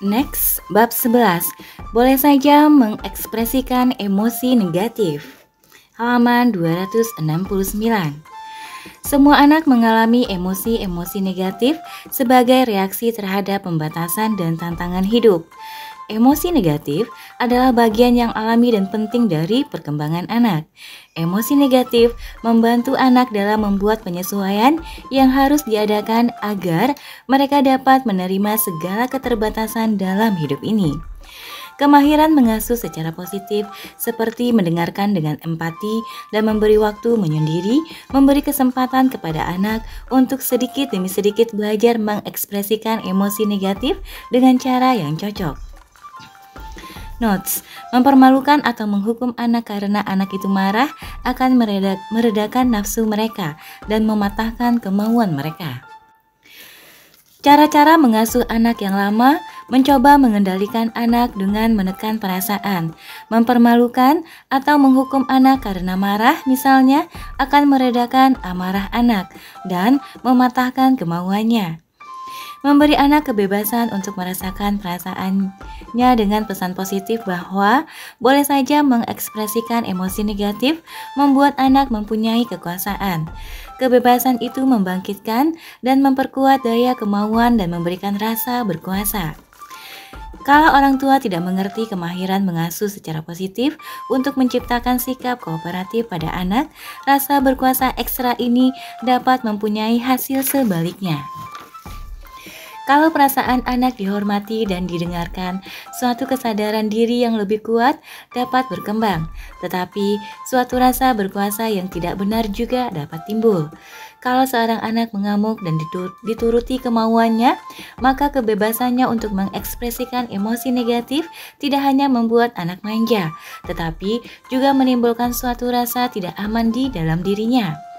Next, bab 11. Boleh saja mengekspresikan emosi negatif. Halaman 269. Semua anak mengalami emosi-emosi negatif sebagai reaksi terhadap pembatasan dan tantangan hidup. Emosi negatif adalah bagian yang alami dan penting dari perkembangan anak. Emosi negatif membantu anak dalam membuat penyesuaian yang harus diadakan agar mereka dapat menerima segala keterbatasan dalam hidup ini. Kemahiran mengasuh secara positif seperti mendengarkan dengan empati dan memberi waktu menyendiri, memberi kesempatan kepada anak untuk sedikit demi sedikit belajar mengekspresikan emosi negatif dengan cara yang cocok. Notes, mempermalukan atau menghukum anak karena anak itu marah akan meredakan nafsu mereka dan mematahkan kemauan mereka. Cara-cara mengasuh anak yang lama, mencoba mengendalikan anak dengan menekan perasaan. Mempermalukan atau menghukum anak karena marah misalnya akan meredakan amarah anak dan mematahkan kemauannya. Memberi anak kebebasan untuk merasakan perasaannya dengan pesan positif bahwa boleh saja mengekspresikan emosi negatif membuat anak mempunyai kekuasaan. Kebebasan itu membangkitkan dan memperkuat daya kemauan dan memberikan rasa berkuasa. Kalau orang tua tidak mengerti kemahiran mengasuh secara positif untuk menciptakan sikap kooperatif pada anak, rasa berkuasa ekstra ini dapat mempunyai hasil sebaliknya. Kalau perasaan anak dihormati dan didengarkan, suatu kesadaran diri yang lebih kuat dapat berkembang, tetapi suatu rasa berkuasa yang tidak benar juga dapat timbul. Kalau seorang anak mengamuk dan dituruti kemauannya, maka kebebasannya untuk mengekspresikan emosi negatif tidak hanya membuat anak manja, tetapi juga menimbulkan suatu rasa tidak aman di dalam dirinya.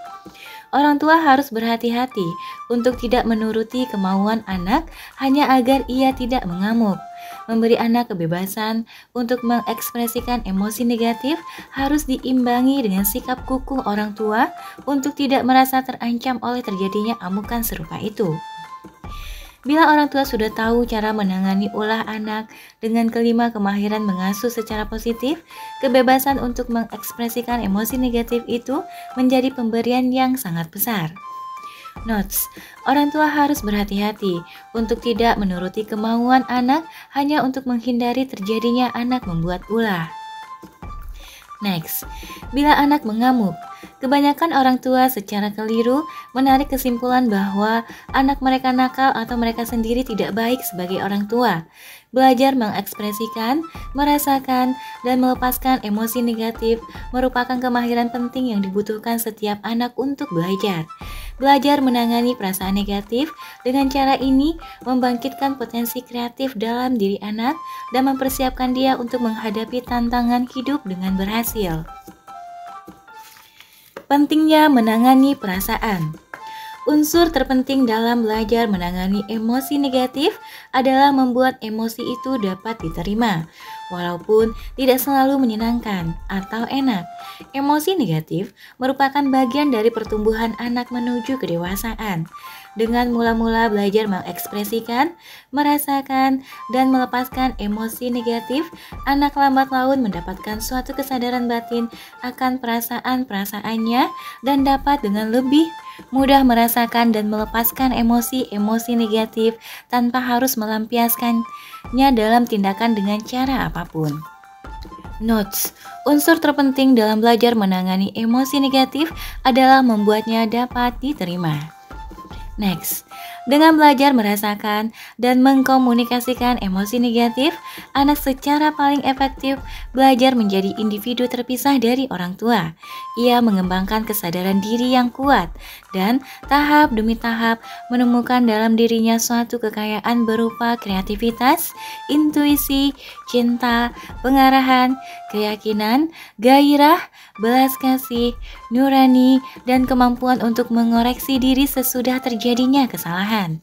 Orang tua harus berhati-hati untuk tidak menuruti kemauan anak hanya agar ia tidak mengamuk. Memberi anak kebebasan untuk mengekspresikan emosi negatif harus diimbangi dengan sikap kukuh orang tua untuk tidak merasa terancam oleh terjadinya amukan serupa itu. Bila orang tua sudah tahu cara menangani ulah anak dengan kelima kemahiran mengasuh secara positif, kebebasan untuk mengekspresikan emosi negatif itu menjadi pemberian yang sangat besar. Notes, orang tua harus berhati-hati untuk tidak menuruti kemauan anak hanya untuk menghindari terjadinya anak membuat ulah. Next, bila anak mengamuk, kebanyakan orang tua secara keliru menarik kesimpulan bahwa anak mereka nakal atau mereka sendiri tidak baik sebagai orang tua. Belajar mengekspresikan, merasakan, dan melepaskan emosi negatif merupakan kemahiran penting yang dibutuhkan setiap anak untuk belajar. Belajar menangani perasaan negatif dengan cara ini membangkitkan potensi kreatif dalam diri anak dan mempersiapkan dia untuk menghadapi tantangan hidup dengan berhasil. Pentingnya menangani perasaan. Unsur terpenting dalam belajar menangani emosi negatif adalah membuat emosi itu dapat diterima, walaupun tidak selalu menyenangkan atau enak. Emosi negatif merupakan bagian dari pertumbuhan anak menuju kedewasaan. Dengan mula-mula belajar mengekspresikan, merasakan, dan melepaskan emosi negatif, anak lambat laun mendapatkan suatu kesadaran batin akan perasaan-perasaannya dan dapat dengan lebih mudah merasakan dan melepaskan emosi-emosi negatif tanpa harus melampiaskannya dalam tindakan dengan cara apapun. Notes, unsur terpenting dalam belajar menangani emosi negatif adalah membuatnya dapat diterima. Next, dengan belajar merasakan dan mengkomunikasikan emosi negatif, anak secara paling efektif belajar menjadi individu terpisah dari orang tua. Ia mengembangkan kesadaran diri yang kuat dan tahap demi tahap menemukan dalam dirinya suatu kekayaan berupa kreativitas, intuisi, cinta, pengarahan, keyakinan, gairah, belas kasih, nurani, dan kemampuan untuk mengoreksi diri sesudah terjadinya kesalahan.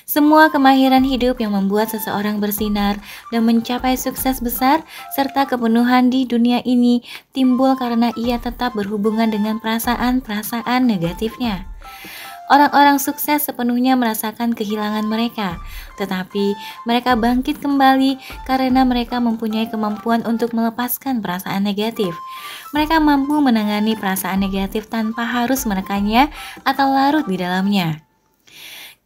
Semua kemahiran hidup yang membuat seseorang bersinar dan mencapai sukses besar serta kepenuhan di dunia ini timbul karena ia tetap berhubungan dengan perasaan-perasaan negatifnya. Orang-orang sukses sepenuhnya merasakan kehilangan mereka, tetapi mereka bangkit kembali karena mereka mempunyai kemampuan untuk melepaskan perasaan negatif. Mereka mampu menangani perasaan negatif tanpa harus menekannya atau larut di dalamnya.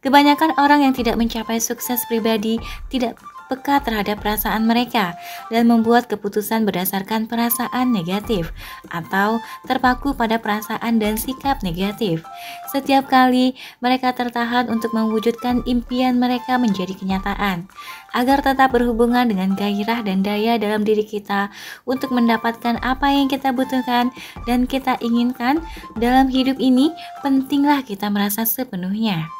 Kebanyakan orang yang tidak mencapai sukses pribadi tidak peka terhadap perasaan mereka dan membuat keputusan berdasarkan perasaan negatif atau terpaku pada perasaan dan sikap negatif. Setiap kali mereka tertahan untuk mewujudkan impian mereka menjadi kenyataan, agar tetap berhubungan dengan gairah dan daya dalam diri kita untuk mendapatkan apa yang kita butuhkan dan kita inginkan dalam hidup ini, pentinglah kita merasa sepenuhnya.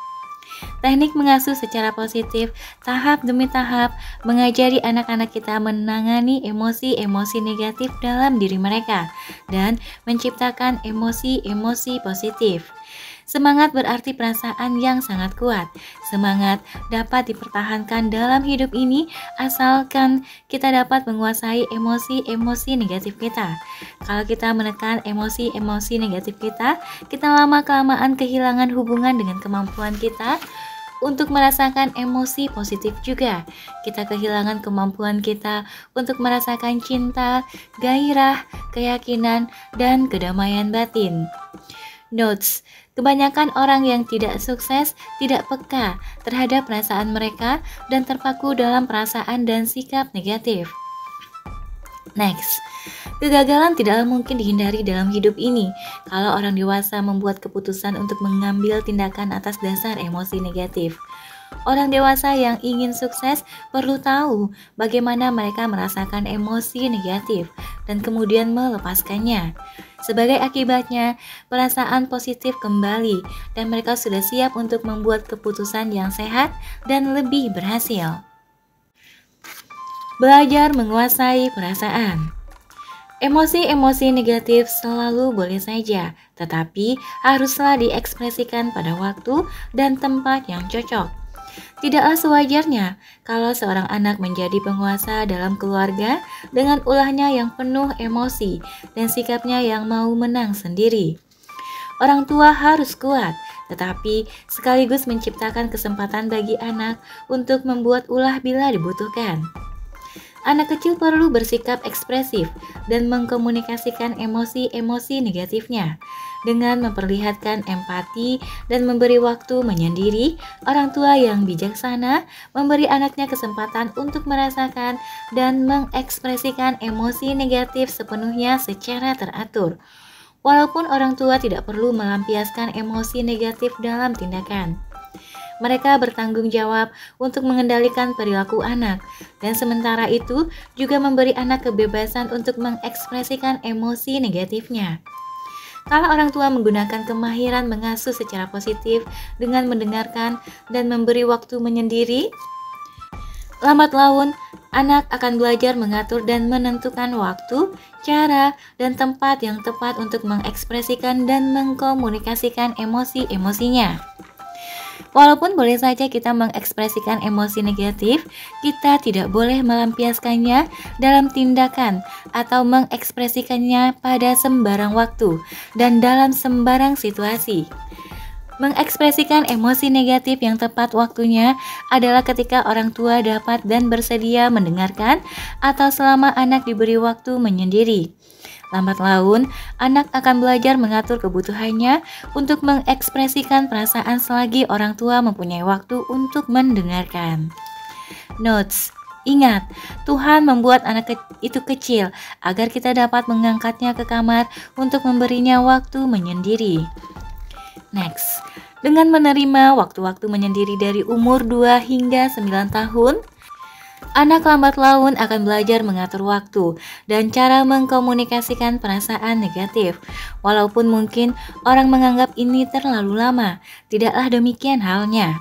Teknik mengasuh secara positif, tahap demi tahap, mengajari anak-anak kita menangani emosi-emosi negatif dalam diri mereka dan menciptakan emosi-emosi positif. Semangat berarti perasaan yang sangat kuat. Semangat dapat dipertahankan dalam hidup ini asalkan kita dapat menguasai emosi-emosi negatif kita. Kalau kita menekan emosi-emosi negatif kita lama-kelamaan kehilangan hubungan dengan kemampuan kita untuk merasakan emosi positif juga. Kita kehilangan kemampuan kita untuk merasakan cinta, gairah, keyakinan, dan kedamaian batin. Notes: kebanyakan orang yang tidak sukses tidak peka terhadap perasaan mereka dan terpaku dalam perasaan dan sikap negatif. Next, kegagalan tidaklah mungkin dihindari dalam hidup ini kalau orang dewasa membuat keputusan untuk mengambil tindakan atas dasar emosi negatif. Orang dewasa yang ingin sukses perlu tahu bagaimana mereka merasakan emosi negatif dan kemudian melepaskannya. Sebagai akibatnya, perasaan positif kembali dan mereka sudah siap untuk membuat keputusan yang sehat dan lebih berhasil. Belajar menguasai perasaan. Emosi-emosi negatif selalu boleh saja, tetapi haruslah diekspresikan pada waktu dan tempat yang cocok. Tidaklah sewajarnya kalau seorang anak menjadi penguasa dalam keluarga dengan ulahnya yang penuh emosi dan sikapnya yang mau menang sendiri. Orang tua harus kuat, tetapi sekaligus menciptakan kesempatan bagi anak untuk membuat ulah bila dibutuhkan. Anak kecil perlu bersikap ekspresif dan mengkomunikasikan emosi-emosi negatifnya. Dengan memperlihatkan empati dan memberi waktu menyendiri, orang tua yang bijaksana memberi anaknya kesempatan untuk merasakan dan mengekspresikan emosi negatif sepenuhnya secara teratur. Walaupun orang tua tidak perlu melampiaskan emosi negatif dalam tindakan, mereka bertanggung jawab untuk mengendalikan perilaku anak, dan sementara itu juga memberi anak kebebasan untuk mengekspresikan emosi negatifnya. Kalau orang tua menggunakan kemahiran mengasuh secara positif dengan mendengarkan dan memberi waktu menyendiri, lambat laun anak akan belajar mengatur dan menentukan waktu, cara, dan tempat yang tepat untuk mengekspresikan dan mengkomunikasikan emosi-emosinya. Walaupun boleh saja kita mengekspresikan emosi negatif, kita tidak boleh melampiaskannya dalam tindakan atau mengekspresikannya pada sembarang waktu dan dalam sembarang situasi. Mengekspresikan emosi negatif yang tepat waktunya adalah ketika orang tua dapat dan bersedia mendengarkan atau selama anak diberi waktu menyendiri. Lambat laun, anak akan belajar mengatur kebutuhannya untuk mengekspresikan perasaan selagi orang tua mempunyai waktu untuk mendengarkan. Notes: ingat, Tuhan membuat anak itu kecil agar kita dapat mengangkatnya ke kamar untuk memberinya waktu menyendiri. Next, dengan menerima waktu-waktu menyendiri dari umur 2 hingga 9 tahun, anak lambat laun akan belajar mengatur waktu dan cara mengkomunikasikan perasaan negatif. Walaupun mungkin orang menganggap ini terlalu lama, tidaklah demikian halnya.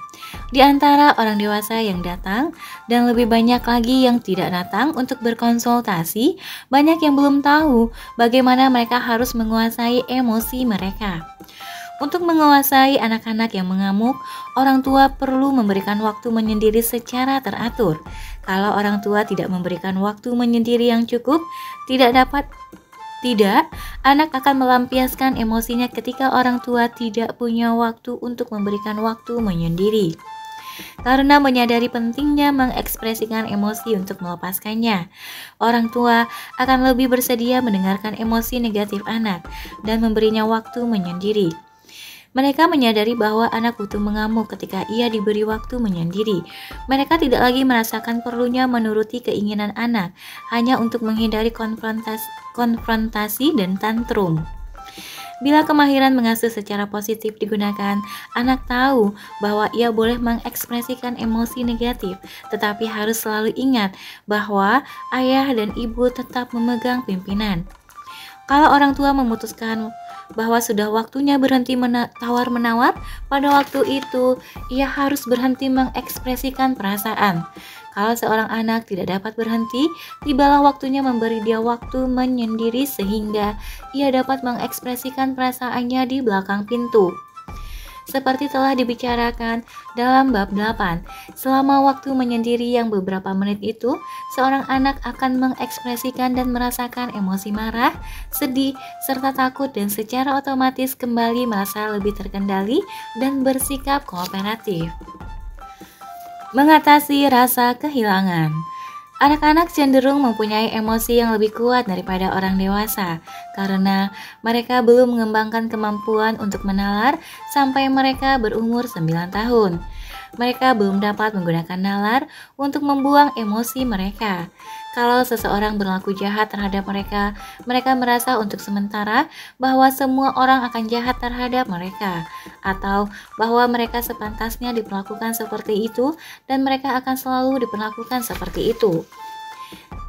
Di antara orang dewasa yang datang dan lebih banyak lagi yang tidak datang untuk berkonsultasi, banyak yang belum tahu bagaimana mereka harus menguasai emosi mereka. Untuk menguasai anak-anak yang mengamuk, orang tua perlu memberikan waktu menyendiri secara teratur. Kalau orang tua tidak memberikan waktu menyendiri yang cukup, tidak dapat Tidak, anak akan melampiaskan emosinya ketika orang tua tidak punya waktu untuk memberikan waktu menyendiri. Karena menyadari pentingnya mengekspresikan emosi untuk melepaskannya, orang tua akan lebih bersedia mendengarkan emosi negatif anak dan memberinya waktu menyendiri. Mereka menyadari bahwa anak butuh mengamuk ketika ia diberi waktu menyendiri. Mereka tidak lagi merasakan perlunya menuruti keinginan anak hanya untuk menghindari konfrontasi dan tantrum. Bila kemahiran mengasuh secara positif digunakan, anak tahu bahwa ia boleh mengekspresikan emosi negatif, tetapi harus selalu ingat bahwa ayah dan ibu tetap memegang pimpinan. Kalau orang tua memutuskan bahwa sudah waktunya berhenti tawar-menawar, pada waktu itu ia harus berhenti mengekspresikan perasaan. Kalau seorang anak tidak dapat berhenti, tibalah waktunya memberi dia waktu menyendiri sehingga ia dapat mengekspresikan perasaannya di belakang pintu. Seperti telah dibicarakan dalam bab 8, selama waktu menyendiri yang beberapa menit itu, seorang anak akan mengekspresikan dan merasakan emosi marah, sedih, serta takut dan secara otomatis kembali merasa lebih terkendali dan bersikap kooperatif. Mengatasi rasa kehilangan. Anak-anak cenderung mempunyai emosi yang lebih kuat daripada orang dewasa karena mereka belum mengembangkan kemampuan untuk menalar sampai mereka berumur 9 tahun. Mereka belum dapat menggunakan nalar untuk membuang emosi mereka. Kalau seseorang berlaku jahat terhadap mereka, mereka merasa untuk sementara bahwa semua orang akan jahat terhadap mereka, atau bahwa mereka sepantasnya diperlakukan seperti itu dan mereka akan selalu diperlakukan seperti itu.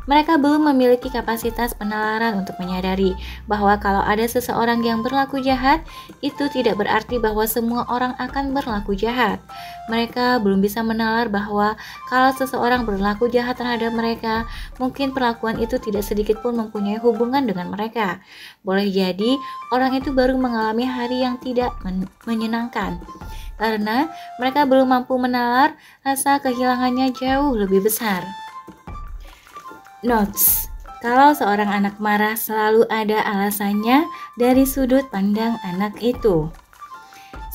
Mereka belum memiliki kapasitas penalaran untuk menyadari bahwa kalau ada seseorang yang berlaku jahat, itu tidak berarti bahwa semua orang akan berlaku jahat. Mereka belum bisa menalar bahwa kalau seseorang berlaku jahat terhadap mereka, mungkin perlakuan itu tidak sedikit pun mempunyai hubungan dengan mereka. Boleh jadi orang itu baru mengalami hari yang tidak menyenangkan, karena mereka belum mampu menalar rasa kehilangannya jauh lebih besar. Notes: kalau seorang anak marah selalu ada alasannya dari sudut pandang anak itu.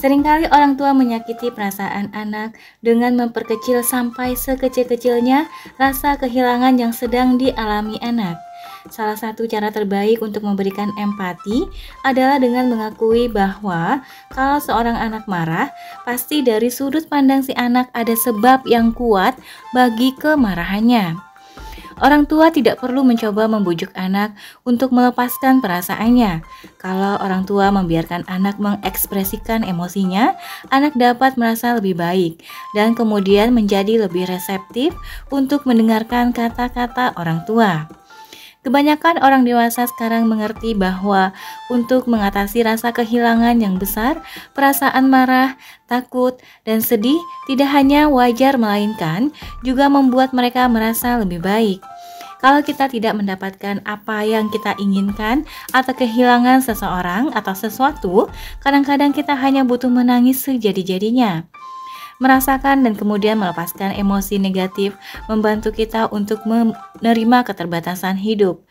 Seringkali orang tua menyakiti perasaan anak dengan memperkecil sampai sekecil-kecilnya rasa kehilangan yang sedang dialami anak. Salah satu cara terbaik untuk memberikan empati adalah dengan mengakui bahwa kalau seorang anak marah, pasti dari sudut pandang si anak ada sebab yang kuat bagi kemarahannya. Orang tua tidak perlu mencoba membujuk anak untuk melepaskan perasaannya. Kalau orang tua membiarkan anak mengekspresikan emosinya, anak dapat merasa lebih baik dan kemudian menjadi lebih reseptif untuk mendengarkan kata-kata orang tua. Kebanyakan orang dewasa sekarang mengerti bahwa untuk mengatasi rasa kehilangan yang besar, perasaan marah, takut, dan sedih tidak hanya wajar melainkan juga membuat mereka merasa lebih baik. Kalau kita tidak mendapatkan apa yang kita inginkan atau kehilangan seseorang atau sesuatu, kadang-kadang kita hanya butuh menangis sejadi-jadinya. Merasakan dan kemudian melepaskan emosi negatif membantu kita untuk menerima keterbatasan hidup.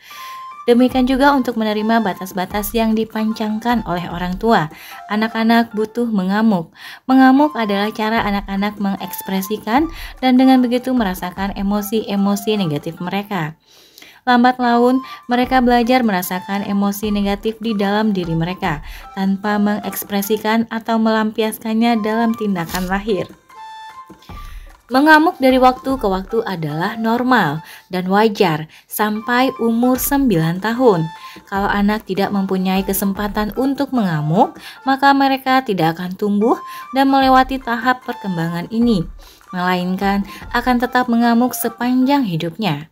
Demikian juga untuk menerima batas-batas yang dipancangkan oleh orang tua. Anak-anak butuh mengamuk. Mengamuk adalah cara anak-anak mengekspresikan dan dengan begitu merasakan emosi-emosi negatif mereka. Lambat laun, mereka belajar merasakan emosi negatif di dalam diri mereka tanpa mengekspresikan atau melampiaskannya dalam tindakan lahir. Mengamuk dari waktu ke waktu adalah normal dan wajar sampai umur 9 tahun. Kalau anak tidak mempunyai kesempatan untuk mengamuk, maka mereka tidak akan tumbuh dan melewati tahap perkembangan ini, melainkan akan tetap mengamuk sepanjang hidupnya.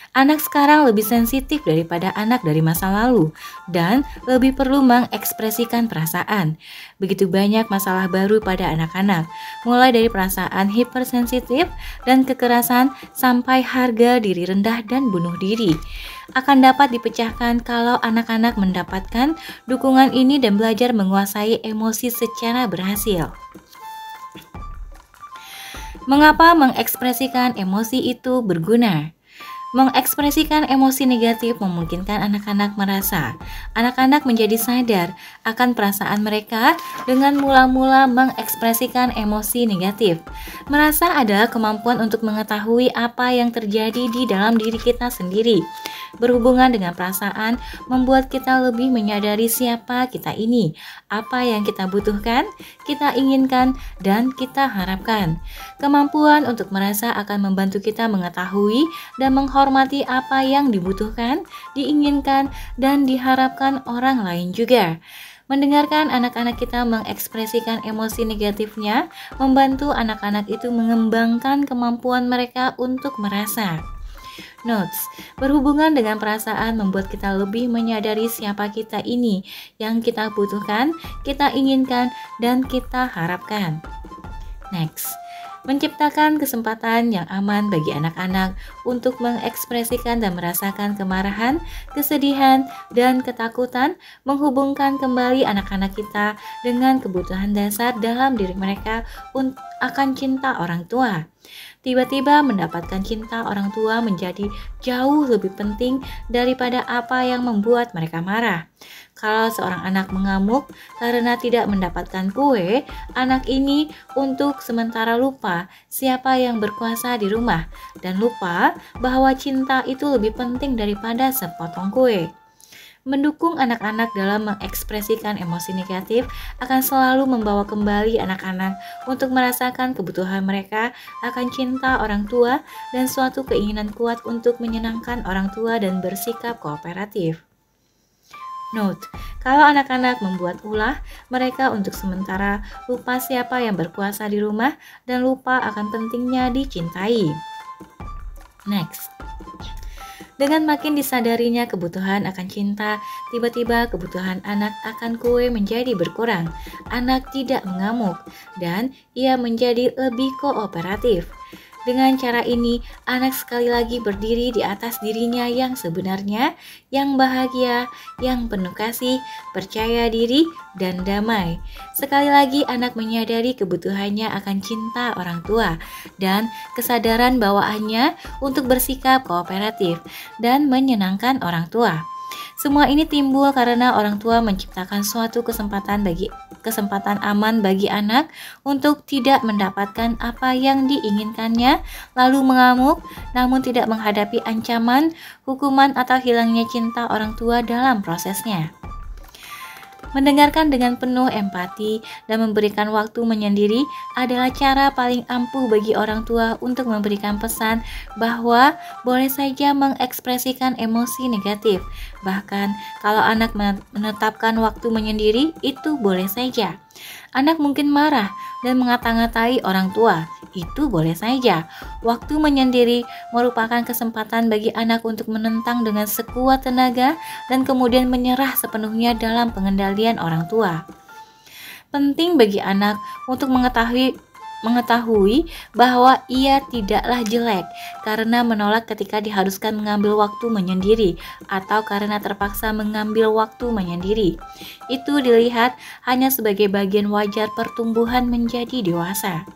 Anak sekarang lebih sensitif daripada anak dari masa lalu dan lebih perlu mengekspresikan perasaan. Begitu banyak masalah baru pada anak-anak, mulai dari perasaan hipersensitif dan kekerasan sampai harga diri rendah dan bunuh diri. Akan dapat dipecahkan kalau anak-anak mendapatkan dukungan ini dan belajar menguasai emosi secara berhasil. Mengapa mengekspresikan emosi itu berguna? Mengekspresikan emosi negatif memungkinkan anak-anak merasa. Anak-anak menjadi sadar akan perasaan mereka dengan mula-mula mengekspresikan emosi negatif. Merasa adalah kemampuan untuk mengetahui apa yang terjadi di dalam diri kita sendiri. Berhubungan dengan perasaan membuat kita lebih menyadari siapa kita ini, apa yang kita butuhkan, kita inginkan, dan kita harapkan. Kemampuan untuk merasa akan membantu kita mengetahui dan menghormati apa yang dibutuhkan, diinginkan, dan diharapkan orang lain juga. Mendengarkan anak-anak kita mengekspresikan emosi negatifnya, membantu anak-anak itu mengembangkan kemampuan mereka untuk merasa. Notes, berhubungan dengan perasaan membuat kita lebih menyadari siapa kita ini, yang kita butuhkan, kita inginkan, dan kita harapkan. Next, menciptakan kesempatan yang aman bagi anak-anak untuk mengekspresikan dan merasakan kemarahan, kesedihan, dan ketakutan, menghubungkan kembali anak-anak kita dengan kebutuhan dasar dalam diri mereka akan cinta orang tua. Tiba-tiba mendapatkan cinta orang tua menjadi jauh lebih penting daripada apa yang membuat mereka marah. Kalau seorang anak mengamuk karena tidak mendapatkan kue, anak ini untuk sementara lupa siapa yang berkuasa di rumah dan lupa bahwa cinta itu lebih penting daripada sepotong kue. Mendukung anak-anak dalam mengekspresikan emosi negatif akan selalu membawa kembali anak-anak untuk merasakan kebutuhan mereka akan cinta orang tua dan suatu keinginan kuat untuk menyenangkan orang tua dan bersikap kooperatif. Note, kalau anak-anak membuat ulah, mereka untuk sementara lupa siapa yang berkuasa di rumah dan lupa akan pentingnya dicintai. Next. Dengan makin disadarinya kebutuhan akan cinta, tiba-tiba kebutuhan anak akan kue menjadi berkurang. Anak tidak mengamuk, dan ia menjadi lebih kooperatif. Dengan cara ini, anak sekali lagi berdiri di atas dirinya yang sebenarnya, yang bahagia, yang penuh kasih, percaya diri, dan damai. Sekali lagi anak menyadari kebutuhannya akan cinta orang tua dan kesadaran bawaannya untuk bersikap kooperatif dan menyenangkan orang tua. Semua ini timbul karena orang tua menciptakan suatu kesempatan aman bagi anak untuk tidak mendapatkan apa yang diinginkannya, lalu mengamuk, namun tidak menghadapi ancaman, hukuman, atau hilangnya cinta orang tua dalam prosesnya. Mendengarkan dengan penuh empati dan memberikan waktu menyendiri adalah cara paling ampuh bagi orang tua untuk memberikan pesan bahwa boleh saja mengekspresikan emosi negatif. Bahkan kalau anak menetapkan waktu menyendiri, itu boleh saja. Anak mungkin marah dan mengata-ngatai orang tua, itu boleh saja. Waktu menyendiri merupakan kesempatan bagi anak untuk menentang dengan sekuat tenaga dan kemudian menyerah sepenuhnya dalam pengendalian orang tua. Penting bagi anak untuk mengetahui bahwa ia tidaklah jelek karena menolak ketika diharuskan mengambil waktu menyendiri atau karena terpaksa mengambil waktu menyendiri. Itu dilihat hanya sebagai bagian wajar pertumbuhan menjadi dewasa.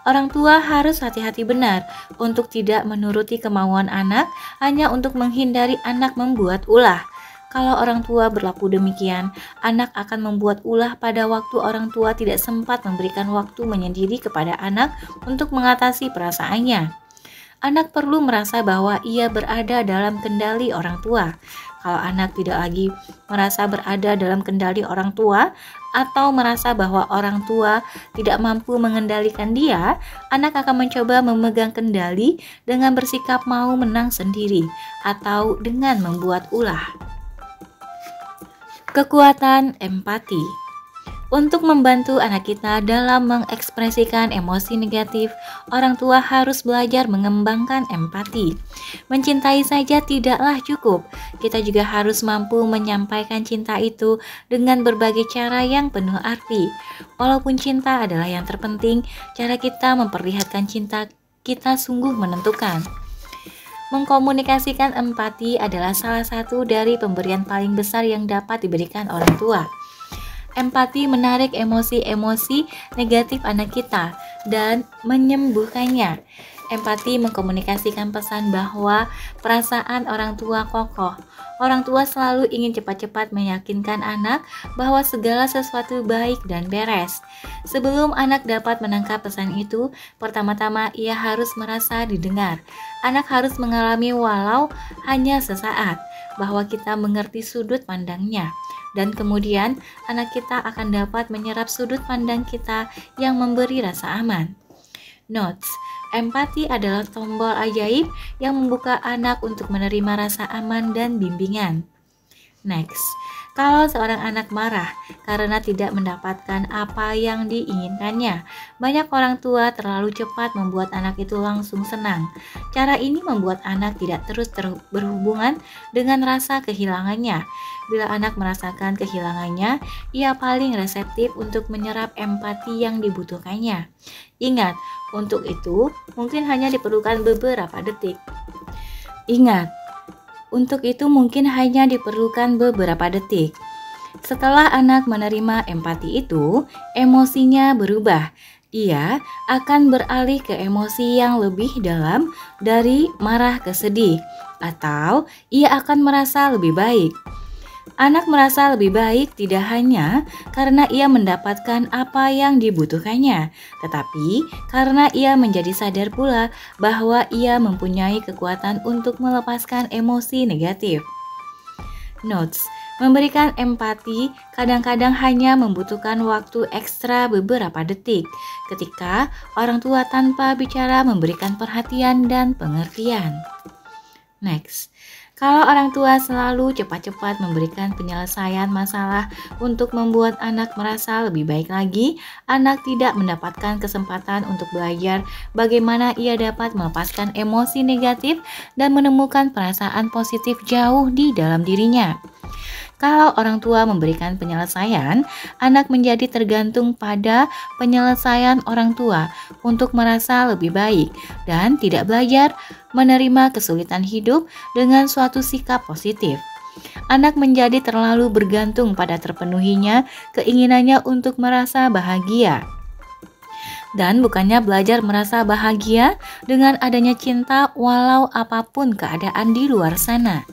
Orang tua harus hati-hati benar untuk tidak menuruti kemauan anak hanya untuk menghindari anak membuat ulah. Kalau orang tua berlaku demikian, anak akan membuat ulah pada waktu orang tua tidak sempat memberikan waktu menyendiri kepada anak untuk mengatasi perasaannya. Anak perlu merasa bahwa ia berada dalam kendali orang tua. Kalau anak tidak lagi merasa berada dalam kendali orang tua atau merasa bahwa orang tua tidak mampu mengendalikan dia, anak akan mencoba memegang kendali dengan bersikap mau menang sendiri atau dengan membuat ulah. Kekuatan empati. Untuk membantu anak kita dalam mengekspresikan emosi negatif, orang tua harus belajar mengembangkan empati. Mencintai saja tidaklah cukup, kita juga harus mampu menyampaikan cinta itu dengan berbagai cara yang penuh arti. Walaupun cinta adalah yang terpenting, cara kita memperlihatkan cinta kita sungguh menentukan. Mengkomunikasikan empati adalah salah satu dari pemberian paling besar yang dapat diberikan orang tua. Empati menarik emosi-emosi negatif anak kita dan menyembuhkannya. Empati mengkomunikasikan pesan bahwa perasaan orang tua kokoh. Orang tua selalu ingin cepat-cepat meyakinkan anak bahwa segala sesuatu baik dan beres. Sebelum anak dapat menangkap pesan itu, pertama-tama ia harus merasa didengar. Anak harus mengalami walau hanya sesaat bahwa kita mengerti sudut pandangnya. Dan kemudian anak kita akan dapat menyerap sudut pandang kita yang memberi rasa aman. Notes: empati adalah tombol ajaib yang membuka anak untuk menerima rasa aman dan bimbingan. Next, kalau seorang anak marah karena tidak mendapatkan apa yang diinginkannya, banyak orang tua terlalu cepat membuat anak itu langsung senang. Cara ini membuat anak tidak terus berhubungan dengan rasa kehilangannya. Bila anak merasakan kehilangannya, ia paling reseptif untuk menyerap empati yang dibutuhkannya. Ingat, untuk itu mungkin hanya diperlukan beberapa detik. Setelah anak menerima empati itu, emosinya berubah. Ia akan beralih ke emosi yang lebih dalam dari marah ke sedih, atau ia akan merasa lebih baik. Anak merasa lebih baik tidak hanya karena ia mendapatkan apa yang dibutuhkannya, tetapi karena ia menjadi sadar pula bahwa ia mempunyai kekuatan untuk melepaskan emosi negatif. Notes: memberikan empati kadang-kadang hanya membutuhkan waktu ekstra beberapa detik ketika orang tua tanpa bicara memberikan perhatian dan pengertian. Next, kalau orang tua selalu cepat-cepat memberikan penyelesaian masalah untuk membuat anak merasa lebih baik lagi, anak tidak mendapatkan kesempatan untuk belajar bagaimana ia dapat melepaskan emosi negatif dan menemukan perasaan positif jauh di dalam dirinya. Kalau orang tua memberikan penyelesaian, anak menjadi tergantung pada penyelesaian orang tua untuk merasa lebih baik dan tidak belajar menerima kesulitan hidup dengan suatu sikap positif. Anak menjadi terlalu bergantung pada terpenuhinya keinginannya untuk merasa bahagia. Dan bukannya belajar merasa bahagia dengan adanya cinta walau apapun keadaan di luar sana.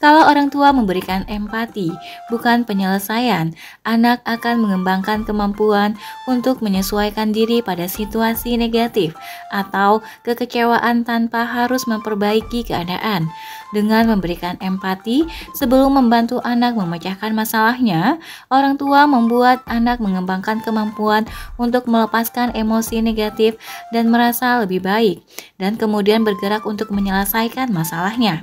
Kalau orang tua memberikan empati, bukan penyelesaian, anak akan mengembangkan kemampuan untuk menyesuaikan diri pada situasi negatif atau kekecewaan tanpa harus memperbaiki keadaan. Dengan memberikan empati sebelum membantu anak memecahkan masalahnya, orang tua membuat anak mengembangkan kemampuan untuk melepaskan emosi negatif dan merasa lebih baik, dan kemudian bergerak untuk menyelesaikan masalahnya.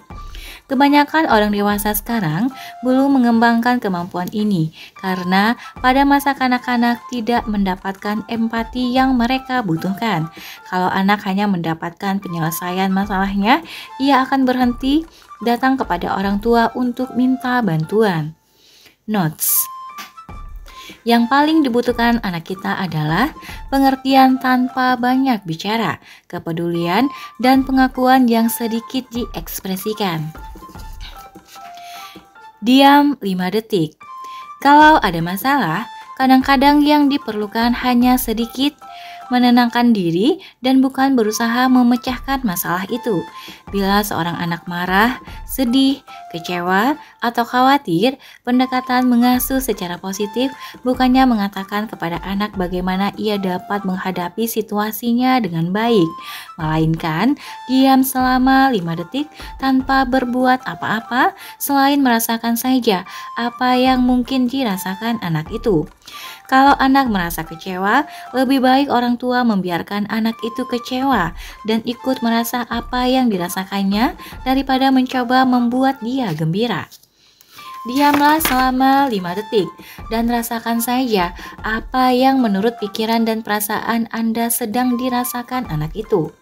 Kebanyakan orang dewasa sekarang belum mengembangkan kemampuan ini karena pada masa kanak-kanak tidak mendapatkan empati yang mereka butuhkan. Kalau anak hanya mendapatkan penyelesaian masalahnya, ia akan berhenti datang kepada orang tua untuk minta bantuan. Notes: yang paling dibutuhkan anak kita adalah pengertian tanpa banyak bicara, kepedulian, dan pengakuan yang sedikit diekspresikan. Diam 5 detik. Kalau ada masalah, kadang-kadang yang diperlukan hanya sedikit menenangkan diri dan bukan berusaha memecahkan masalah itu. Bila seorang anak marah, sedih, kecewa, atau khawatir, pendekatan mengasuh secara positif bukannya mengatakan kepada anak bagaimana ia dapat menghadapi situasinya dengan baik, melainkan diam selama 5 detik tanpa berbuat apa-apa selain merasakan saja apa yang mungkin dirasakan anak itu. Kalau anak merasa kecewa, lebih baik orang tua membiarkan anak itu kecewa dan ikut merasa apa yang dirasakannya daripada mencoba membuat dia gembira. Diamlah selama 5 detik dan rasakan saja apa yang menurut pikiran dan perasaan Anda sedang dirasakan anak itu.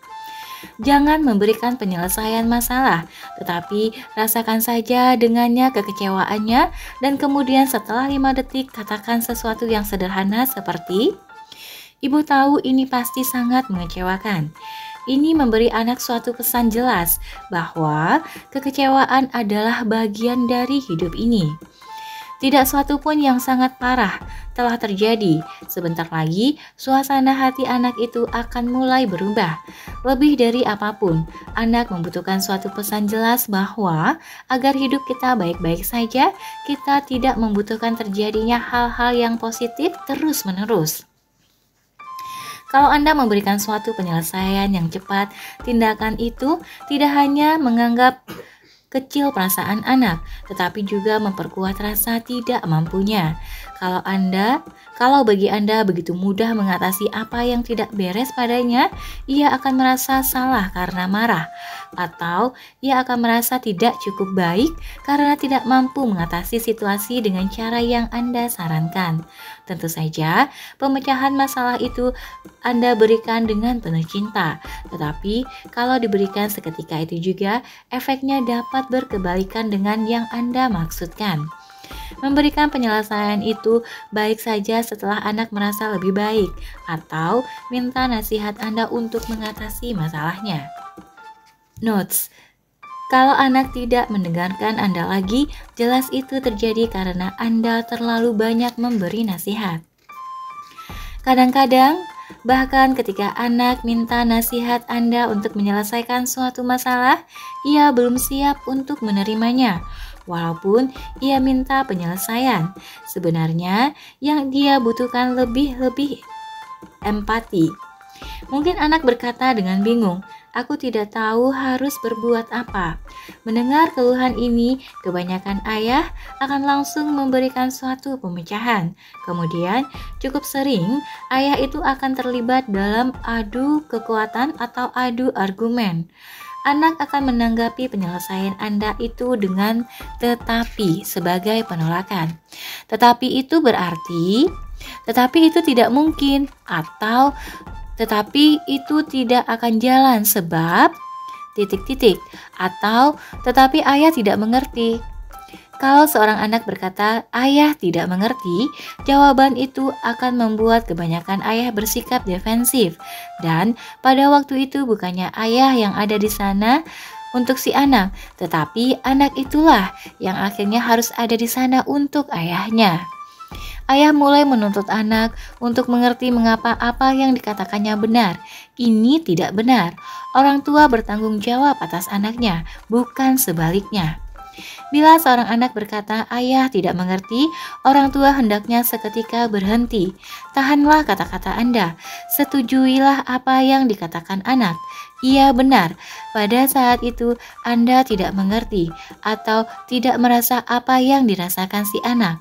Jangan memberikan penyelesaian masalah, tetapi rasakan saja dengannya kekecewaannya dan kemudian setelah 5 detik katakan sesuatu yang sederhana seperti, "Ibu tahu ini pasti sangat mengecewakan." Ini memberi anak suatu pesan jelas bahwa kekecewaan adalah bagian dari hidup ini. Tidak suatu pun yang sangat parah telah terjadi. Sebentar lagi, suasana hati anak itu akan mulai berubah. Lebih dari apapun, anak membutuhkan suatu pesan jelas bahwa agar hidup kita baik-baik saja, kita tidak membutuhkan terjadinya hal-hal yang positif terus-menerus. Kalau Anda memberikan suatu penyelesaian yang cepat, tindakan itu tidak hanya menganggap kecil perasaan anak, tetapi juga memperkuat rasa tidak mampunya. Kalau bagi Anda begitu mudah mengatasi apa yang tidak beres padanya, ia akan merasa salah karena marah, atau ia akan merasa tidak cukup baik karena tidak mampu mengatasi situasi dengan cara yang Anda sarankan. Tentu saja, pemecahan masalah itu Anda berikan dengan penuh cinta, tetapi kalau diberikan seketika itu juga, efeknya dapat berkebalikan dengan yang Anda maksudkan. Memberikan penyelesaian itu baik saja setelah anak merasa lebih baik, atau minta nasihat Anda untuk mengatasi masalahnya. Notes: kalau anak tidak mendengarkan Anda lagi, jelas itu terjadi karena Anda terlalu banyak memberi nasihat. Kadang-kadang, bahkan ketika anak minta nasihat Anda untuk menyelesaikan suatu masalah, ia belum siap untuk menerimanya. Walaupun ia minta penyelesaian, sebenarnya yang dia butuhkan lebih empati. Mungkin anak berkata dengan bingung, "Aku tidak tahu harus berbuat apa." Mendengar keluhan ini, kebanyakan ayah akan langsung memberikan suatu pemecahan. Kemudian, cukup sering ayah itu akan terlibat dalam adu kekuatan atau adu argumen. Anak akan menanggapi penyelesaian Anda itu dengan tetapi sebagai penolakan. Tetapi itu berarti, tetapi itu tidak mungkin, atau tetapi itu tidak akan jalan sebab atau tetapi ayah tidak mengerti. Kalau seorang anak berkata, "Ayah tidak mengerti," jawaban itu akan membuat kebanyakan ayah bersikap defensif. Dan pada waktu itu bukannya ayah yang ada di sana untuk si anak, tetapi anak itulah yang akhirnya harus ada di sana untuk ayahnya. Ayah mulai menuntut anak untuk mengerti mengapa apa yang dikatakannya benar. Ini tidak benar. Orang tua bertanggung jawab atas anaknya, bukan sebaliknya. Bila seorang anak berkata, "Ayah tidak mengerti," orang tua hendaknya seketika berhenti. Tahanlah kata-kata Anda. Setujuilah apa yang dikatakan anak. Iya benar, pada saat itu Anda tidak mengerti atau tidak merasa apa yang dirasakan si anak.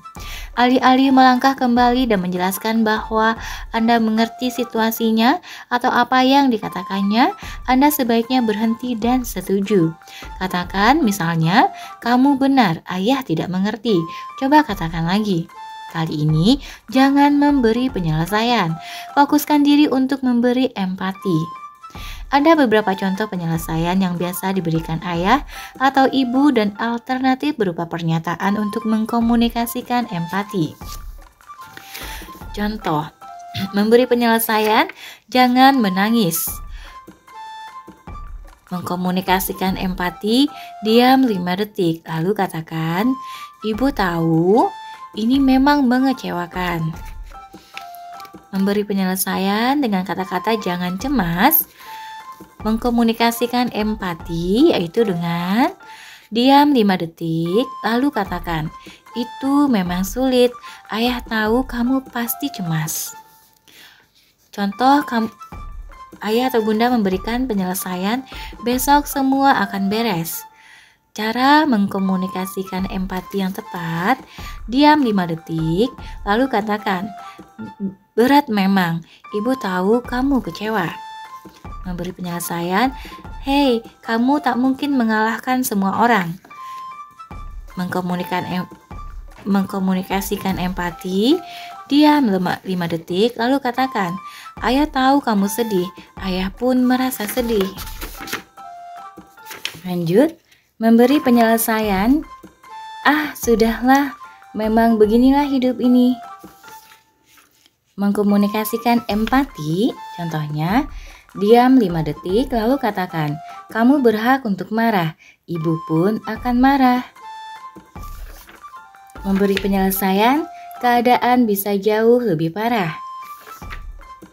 Alih-alih melangkah kembali dan menjelaskan bahwa Anda mengerti situasinya atau apa yang dikatakannya, Anda sebaiknya berhenti dan setuju. Katakan misalnya, "Kamu benar, ayah tidak mengerti." Coba katakan lagi. Kali ini, jangan memberi penyelesaian. Fokuskan diri untuk memberi empati. Ada beberapa contoh penyelesaian yang biasa diberikan ayah atau ibu dan alternatif berupa pernyataan untuk mengkomunikasikan empati. Contoh, memberi penyelesaian, jangan menangis. Mengkomunikasikan empati, diam 5 detik, lalu katakan, "Ibu tahu, ini memang mengecewakan." Memberi penyelesaian dengan kata-kata jangan cemas. Mengkomunikasikan empati yaitu dengan diam 5 detik, lalu katakan, "Itu memang sulit, ayah tahu kamu pasti cemas." Contoh, ayah atau bunda memberikan penyelesaian, "Besok semua akan beres." Cara mengkomunikasikan empati yang tepat, diam 5 detik, lalu katakan, "Berat memang, ibu tahu kamu kecewa." Memberi penyelesaian, "Hei, kamu tak mungkin mengalahkan semua orang." Mengkomunikasikan empati, diam 5 detik, lalu katakan, "Ayah tahu kamu sedih, ayah pun merasa sedih." Lanjut, memberi penyelesaian, "Ah, sudahlah, memang beginilah hidup ini." Mengkomunikasikan empati, contohnya, diam 5 detik, lalu katakan, "Kamu berhak untuk marah, ibu pun akan marah." Memberi penyelesaian, keadaan bisa jauh lebih parah.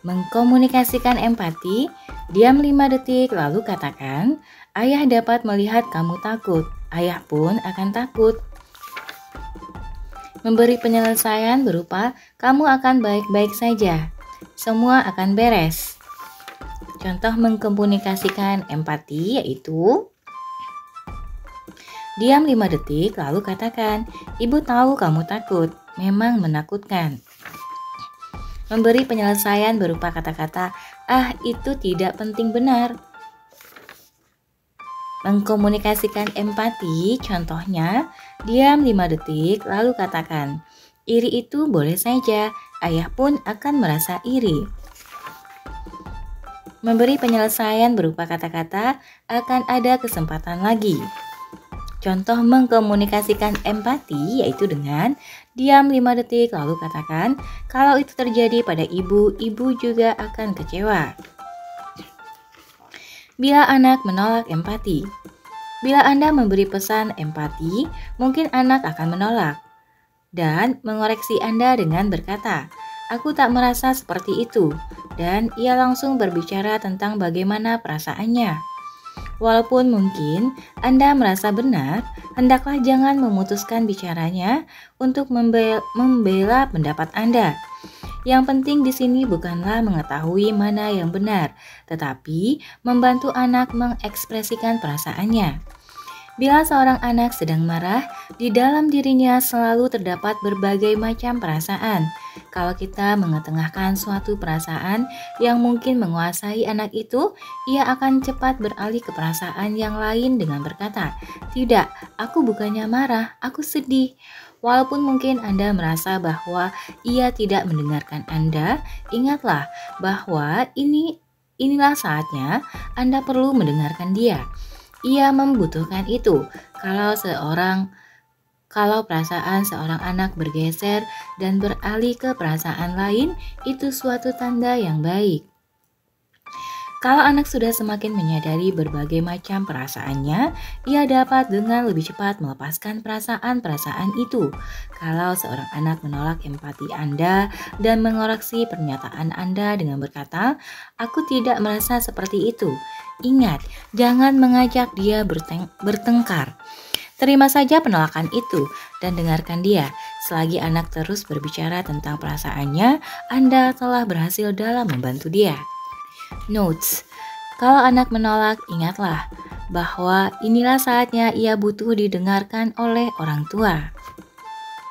Mengkomunikasikan empati, diam 5 detik lalu katakan, ayah dapat melihat kamu takut, ayah pun akan takut. Memberi penyelesaian berupa, kamu akan baik-baik saja, semua akan beres. Contoh mengkomunikasikan empati yaitu, diam 5 detik lalu katakan, ibu tahu kamu takut, memang menakutkan. Memberi penyelesaian berupa kata-kata, itu tidak penting benar. Mengkomunikasikan empati, contohnya, diam 5 detik lalu katakan, iri itu boleh saja, ayah pun akan merasa iri. Memberi penyelesaian berupa kata-kata, akan ada kesempatan lagi. Contoh mengkomunikasikan empati yaitu dengan diam 5 detik lalu katakan, kalau itu terjadi pada ibu, ibu juga akan kecewa. Bila anak menolak empati. Bila Anda memberi pesan empati, mungkin anak akan menolak dan mengoreksi Anda dengan berkata, aku tak merasa seperti itu, dan ia langsung berbicara tentang bagaimana perasaannya. Walaupun mungkin Anda merasa benar, hendaklah jangan memutuskan bicaranya untuk membela pendapat Anda. Yang penting di sini bukanlah mengetahui mana yang benar, tetapi membantu anak mengekspresikan perasaannya. Bila seorang anak sedang marah, di dalam dirinya selalu terdapat berbagai macam perasaan. Kalau kita mengetengahkan suatu perasaan yang mungkin menguasai anak itu, ia akan cepat beralih ke perasaan yang lain dengan berkata, tidak, aku bukannya marah, aku sedih. Walaupun mungkin Anda merasa bahwa ia tidak mendengarkan Anda, ingatlah bahwa inilah saatnya Anda perlu mendengarkan dia. Ia membutuhkan itu. Kalau perasaan seorang anak bergeser dan beralih ke perasaan lain, itu suatu tanda yang baik. Kalau anak sudah semakin menyadari berbagai macam perasaannya, ia dapat dengan lebih cepat melepaskan perasaan-perasaan itu. Kalau seorang anak menolak empati Anda dan mengoreksi pernyataan Anda dengan berkata, aku tidak merasa seperti itu. Ingat, jangan mengajak dia bertengkar. Terima saja penolakan itu dan dengarkan dia. Selagi anak terus berbicara tentang perasaannya, Anda telah berhasil dalam membantu dia. Notes, kalau anak menolak, ingatlah bahwa inilah saatnya ia butuh didengarkan oleh orang tua.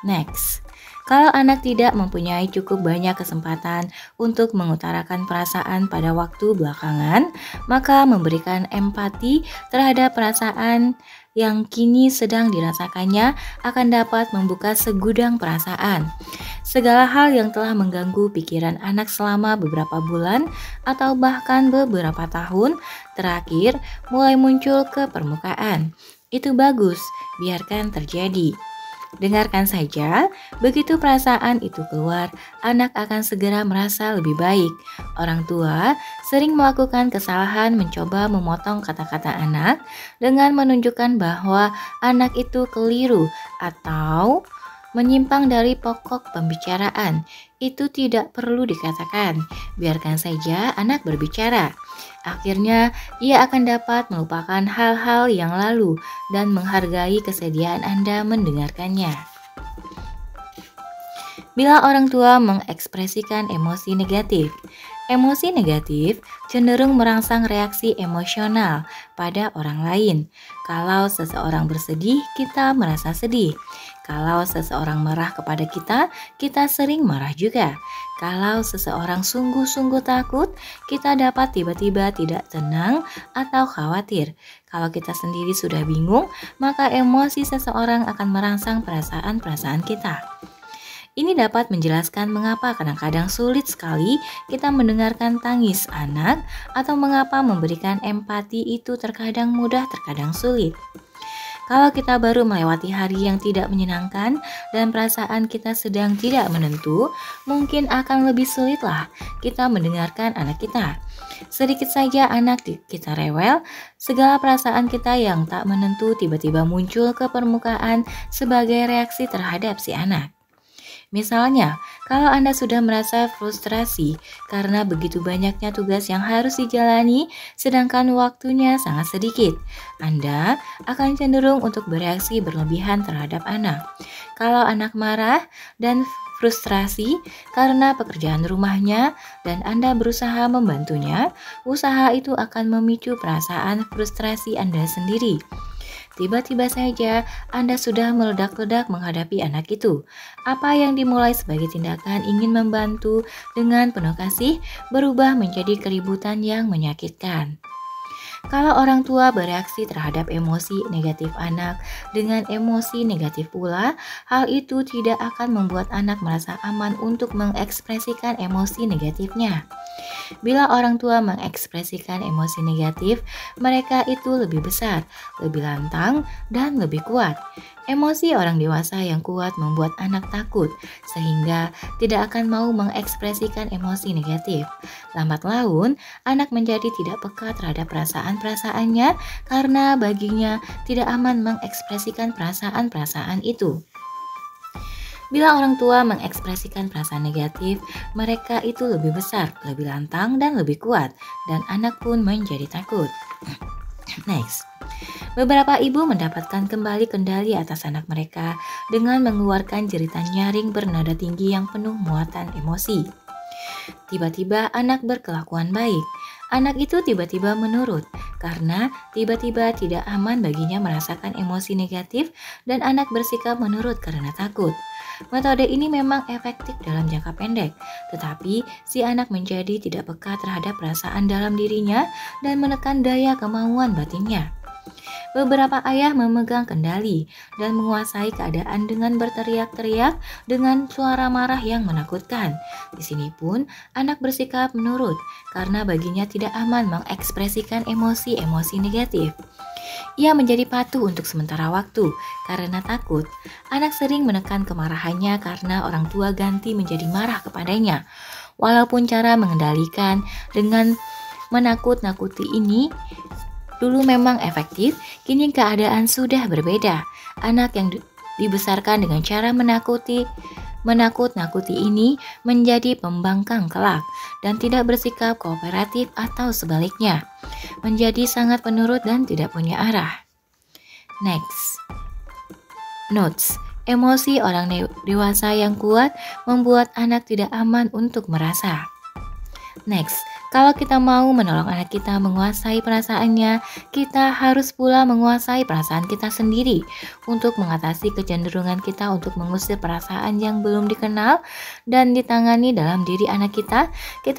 Next, kalau anak tidak mempunyai cukup banyak kesempatan untuk mengutarakan perasaan pada waktu belakangan, maka memberikan empati terhadap perasaan yang kini sedang dirasakannya akan dapat membuka segudang perasaan. Segala hal yang telah mengganggu pikiran anak selama beberapa bulan atau bahkan beberapa tahun terakhir mulai muncul ke permukaan. Itu bagus, biarkan terjadi. Dengarkan saja, begitu perasaan itu keluar, anak akan segera merasa lebih baik. Orang tua sering melakukan kesalahan mencoba memotong kata-kata anak dengan menunjukkan bahwa anak itu keliru atau menyimpang dari pokok pembicaraan. Itu tidak perlu dikatakan, biarkan saja anak berbicara. Akhirnya, ia akan dapat melupakan hal-hal yang lalu dan menghargai kesediaan Anda mendengarkannya. Bila orang tua mengekspresikan emosi negatif cenderung merangsang reaksi emosional pada orang lain. Kalau seseorang bersedih, kita merasa sedih. Kalau seseorang marah kepada kita, kita sering marah juga. Kalau seseorang sungguh-sungguh takut, kita dapat tiba-tiba tidak tenang atau khawatir. Kalau kita sendiri sudah bingung, maka emosi seseorang akan merangsang perasaan-perasaan kita. Ini dapat menjelaskan mengapa kadang-kadang sulit sekali kita mendengarkan tangis anak atau mengapa memberikan empati itu terkadang mudah, terkadang sulit. Kalau kita baru melewati hari yang tidak menyenangkan dan perasaan kita sedang tidak menentu, mungkin akan lebih sulitlah kita mendengarkan anak kita. Sedikit saja anak kita rewel, segala perasaan kita yang tak menentu tiba-tiba muncul ke permukaan sebagai reaksi terhadap si anak. Misalnya, kalau Anda sudah merasa frustrasi karena begitu banyaknya tugas yang harus dijalani, sedangkan waktunya sangat sedikit, Anda akan cenderung untuk bereaksi berlebihan terhadap anak. Kalau anak marah dan frustrasi karena pekerjaan rumahnya dan Anda berusaha membantunya, usaha itu akan memicu perasaan frustrasi Anda sendiri. Tiba-tiba saja Anda sudah meledak-ledak menghadapi anak itu. Apa yang dimulai sebagai tindakan ingin membantu dengan penuh kasih berubah menjadi keributan yang menyakitkan. Kalau orang tua bereaksi terhadap emosi negatif anak dengan emosi negatif pula, hal itu tidak akan membuat anak merasa aman untuk mengekspresikan emosi negatifnya. Bila orang tua mengekspresikan emosi negatif, mereka itu lebih besar, lebih lantang, dan lebih kuat. Emosi orang dewasa yang kuat membuat anak takut, sehingga tidak akan mau mengekspresikan emosi negatif. Lambat laun, anak menjadi tidak peka terhadap perasaan-perasaannya karena baginya tidak aman mengekspresikan perasaan-perasaan itu. Bila orang tua mengekspresikan perasaan negatif, mereka itu lebih besar, lebih lantang, dan lebih kuat, dan anak pun menjadi takut. Next. Beberapa ibu mendapatkan kembali kendali atas anak mereka dengan mengeluarkan jeritan nyaring bernada tinggi yang penuh muatan emosi. Tiba-tiba anak berkelakuan baik. Anak itu tiba-tiba menurut karena tiba-tiba tidak aman baginya merasakan emosi negatif dan anak bersikap menurut karena takut. Metode ini memang efektif dalam jangka pendek, tetapi si anak menjadi tidak peka terhadap perasaan dalam dirinya dan menekan daya kemauan batinnya. Beberapa ayah memegang kendali dan menguasai keadaan dengan berteriak-teriak dengan suara marah yang menakutkan. Di sini pun anak bersikap menurut karena baginya tidak aman mengekspresikan emosi-emosi negatif. Ia menjadi patuh untuk sementara waktu karena takut. Anak sering menekan kemarahannya karena orang tua ganti menjadi marah kepadanya. Walaupun cara mengendalikan dengan menakut-nakuti ini dulu memang efektif, kini keadaan sudah berbeda. Anak yang dibesarkan dengan cara menakut-nakuti ini menjadi pembangkang kelak dan tidak bersikap kooperatif atau sebaliknya, menjadi sangat penurut dan tidak punya arah. Next. Notes. Emosi orang dewasa yang kuat membuat anak tidak aman untuk merasa. Next, kalau kita mau menolong anak kita menguasai perasaannya, kita harus pula menguasai perasaan kita sendiri. Untuk mengatasi kecenderungan kita untuk mengusir perasaan yang belum dikenal dan ditangani dalam diri anak kita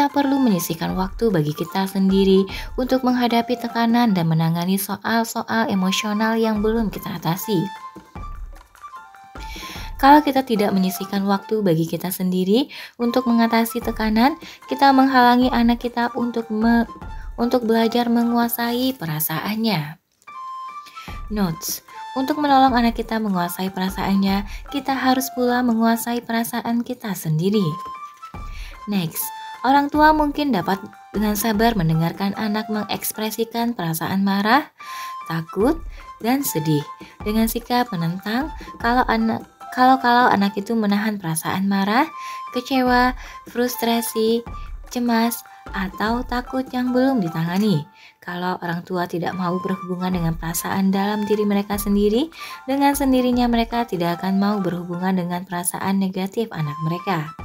perlu menyisihkan waktu bagi kita sendiri untuk menghadapi tekanan dan menangani soal-soal emosional yang belum kita atasi. Kalau kita tidak menyisihkan waktu bagi kita sendiri untuk mengatasi tekanan, kita menghalangi anak kita untuk belajar menguasai perasaannya. Notes. Untuk menolong anak kita menguasai perasaannya, kita harus pula menguasai perasaan kita sendiri. Next. Orang tua mungkin dapat dengan sabar mendengarkan anak mengekspresikan perasaan marah, takut, dan sedih dengan sikap menentang. Kalau anak itu menahan perasaan marah, kecewa, frustrasi, cemas, atau takut yang belum ditangani. Kalau orang tua tidak mau berhubungan dengan perasaan dalam diri mereka sendiri, dengan sendirinya mereka tidak akan mau berhubungan dengan perasaan negatif anak mereka.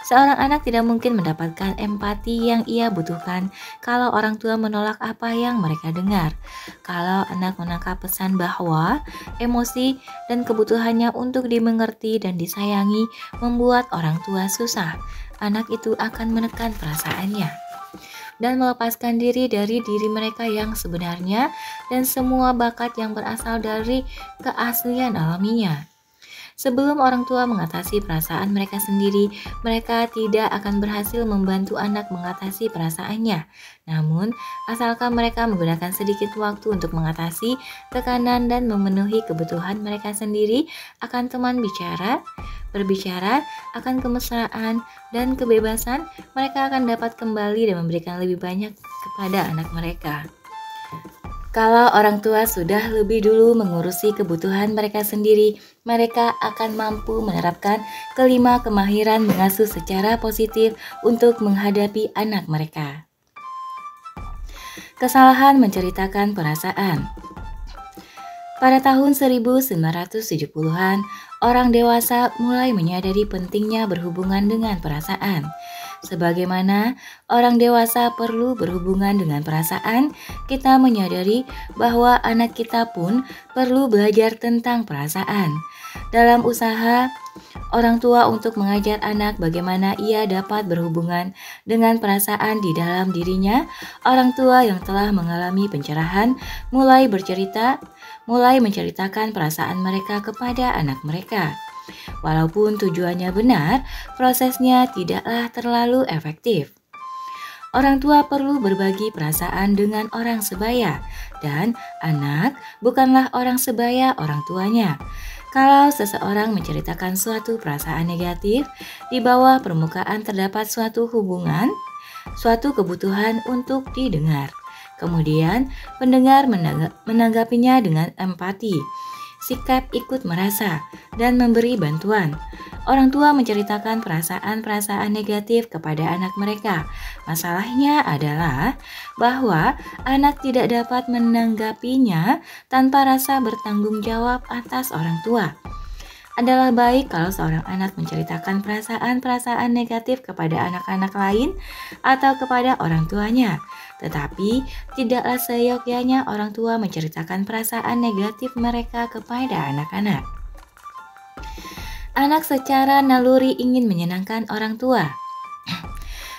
Seorang anak tidak mungkin mendapatkan empati yang ia butuhkan kalau orang tua menolak apa yang mereka dengar. Kalau anak menangkap pesan bahwa emosi dan kebutuhannya untuk dimengerti dan disayangi membuat orang tua susah, anak itu akan menekan perasaannya dan melepaskan diri dari diri mereka yang sebenarnya dan semua bakat yang berasal dari keaslian alaminya. Sebelum orang tua mengatasi perasaan mereka sendiri, mereka tidak akan berhasil membantu anak mengatasi perasaannya. Namun, asalkan mereka menggunakan sedikit waktu untuk mengatasi tekanan dan memenuhi kebutuhan mereka sendiri akan teman bicara, berbicara akan kemesraan dan kebebasan, mereka akan dapat kembali dan memberikan lebih banyak kepada anak mereka. Kalau orang tua sudah lebih dulu mengurusi kebutuhan mereka sendiri, mereka akan mampu menerapkan kelima kemahiran mengasuh secara positif untuk menghadapi anak mereka. Kesalahan menceritakan perasaan. Pada tahun 1970-an, orang dewasa mulai menyadari pentingnya berhubungan dengan perasaan. Sebagaimana orang dewasa perlu berhubungan dengan perasaan, kita menyadari bahwa anak kita pun perlu belajar tentang perasaan. Dalam usaha orang tua untuk mengajar anak bagaimana ia dapat berhubungan dengan perasaan di dalam dirinya, orang tua yang telah mengalami pencerahan mulai menceritakan perasaan mereka kepada anak mereka. Walaupun tujuannya benar, prosesnya tidaklah terlalu efektif. Orang tua perlu berbagi perasaan dengan orang sebaya, dan anak bukanlah orang sebaya orang tuanya. Kalau seseorang menceritakan suatu perasaan negatif, di bawah permukaan terdapat suatu hubungan, suatu kebutuhan untuk didengar. Kemudian, pendengar menanggapinya dengan empati, sikap ikut merasa, dan memberi bantuan. Orang tua menceritakan perasaan-perasaan negatif kepada anak mereka. Masalahnya adalah bahwa anak tidak dapat menanggapinya tanpa rasa bertanggung jawab atas orang tua. Adalah baik kalau seorang anak menceritakan perasaan-perasaan negatif kepada anak-anak lain atau kepada orang tuanya. Tetapi tidaklah seyogyanya orang tua menceritakan perasaan negatif mereka kepada anak-anak. Anak secara naluri ingin menyenangkan orang tua.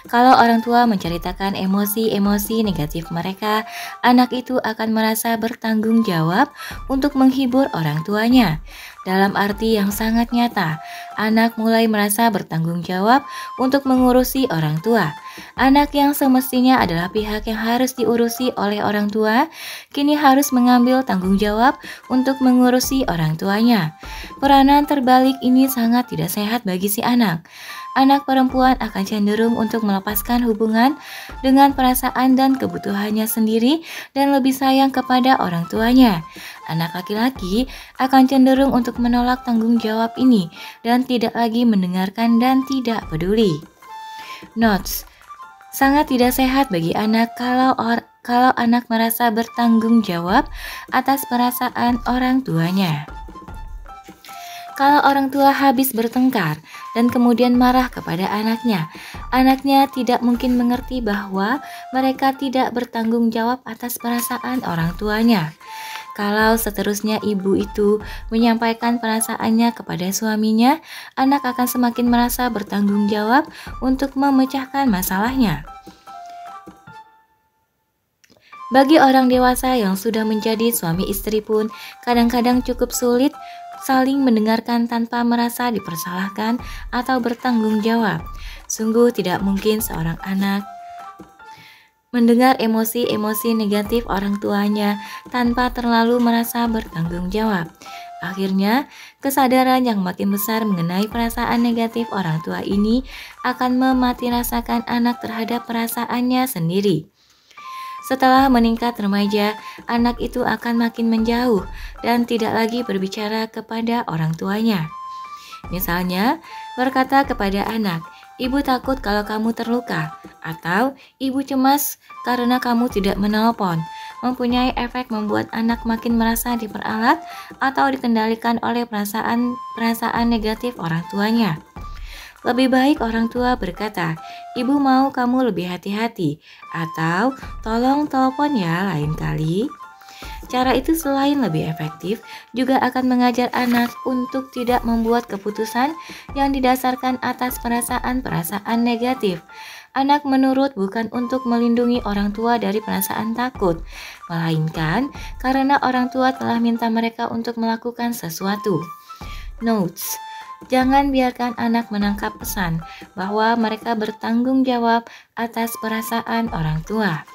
Kalau orang tua menceritakan emosi-emosi negatif mereka, anak itu akan merasa bertanggung jawab untuk menghibur orang tuanya. Dalam arti yang sangat nyata, anak mulai merasa bertanggung jawab untuk mengurusi orang tua. Anak yang semestinya adalah pihak yang harus diurusi oleh orang tua, kini harus mengambil tanggung jawab untuk mengurusi orang tuanya. Peranan terbalik ini sangat tidak sehat bagi si anak. Anak perempuan akan cenderung untuk melepaskan hubungan dengan perasaan dan kebutuhannya sendiri dan lebih sayang kepada orang tuanya. Anak laki-laki akan cenderung untuk menolak tanggung jawab ini dan tidak lagi mendengarkan dan tidak peduli. Notes: sangat tidak sehat bagi anak kalau anak merasa bertanggung jawab atas perasaan orang tuanya. Kalau orang tua habis bertengkar dan kemudian marah kepada anaknya, anaknya tidak mungkin mengerti bahwa mereka tidak bertanggung jawab atas perasaan orang tuanya. Kalau seterusnya ibu itu menyampaikan perasaannya kepada suaminya, anak akan semakin merasa bertanggung jawab untuk memecahkan masalahnya. Bagi orang dewasa yang sudah menjadi suami istri pun kadang-kadang cukup sulit saling mendengarkan tanpa merasa dipersalahkan atau bertanggung jawab. Sungguh tidak mungkin seorang anak mendengar emosi-emosi negatif orang tuanya tanpa terlalu merasa bertanggung jawab. Akhirnya, kesadaran yang makin besar mengenai perasaan negatif orang tua ini akan mematirasakan anak terhadap perasaannya sendiri. Setelah meningkat remaja, anak itu akan makin menjauh dan tidak lagi berbicara kepada orang tuanya. Misalnya, berkata kepada anak, "Ibu takut kalau kamu terluka," atau "Ibu cemas karena kamu tidak menelpon," mempunyai efek membuat anak makin merasa diperalat atau dikendalikan oleh perasaan negatif orang tuanya. Lebih baik orang tua berkata, "Ibu mau kamu lebih hati-hati," atau "Tolong telepon ya lain kali." Cara itu selain lebih efektif, juga akan mengajar anak untuk tidak membuat keputusan yang didasarkan atas perasaan-perasaan negatif. Anak menurut bukan untuk melindungi orang tua dari perasaan takut, melainkan karena orang tua telah minta mereka untuk melakukan sesuatu. Notes: jangan biarkan anak menangkap pesan bahwa mereka bertanggung jawab atas perasaan orang tua.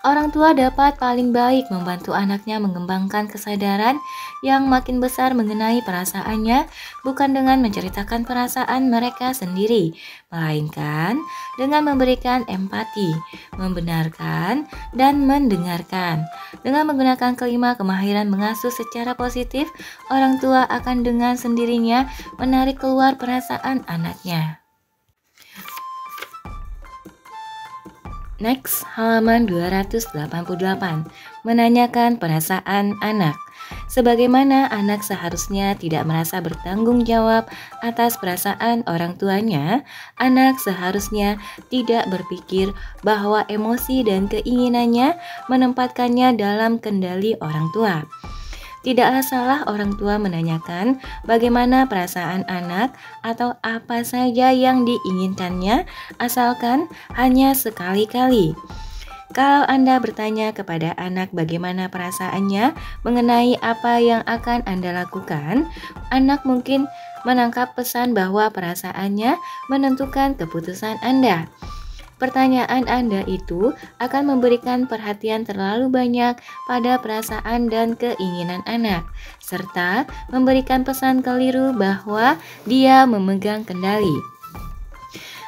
Orang tua dapat paling baik membantu anaknya mengembangkan kesadaran yang makin besar mengenai perasaannya, bukan dengan menceritakan perasaan mereka sendiri, melainkan dengan memberikan empati, membenarkan, dan mendengarkan. Dengan menggunakan kelima kemahiran mengasuh secara positif, orang tua akan dengan sendirinya menarik keluar perasaan anaknya. Next, halaman 288, menanyakan perasaan anak. Sebagaimana anak seharusnya tidak merasa bertanggung jawab atas perasaan orang tuanya, anak seharusnya tidak berpikir bahwa emosi dan keinginannya menempatkannya dalam kendali orang tua. Tidaklah salah orang tua menanyakan bagaimana perasaan anak atau apa saja yang diinginkannya, asalkan hanya sekali-kali. Kalau Anda bertanya kepada anak bagaimana perasaannya mengenai apa yang akan Anda lakukan, anak mungkin menangkap pesan bahwa perasaannya menentukan keputusan Anda. Pertanyaan Anda itu akan memberikan perhatian terlalu banyak pada perasaan dan keinginan anak, serta memberikan pesan keliru bahwa dia memegang kendali.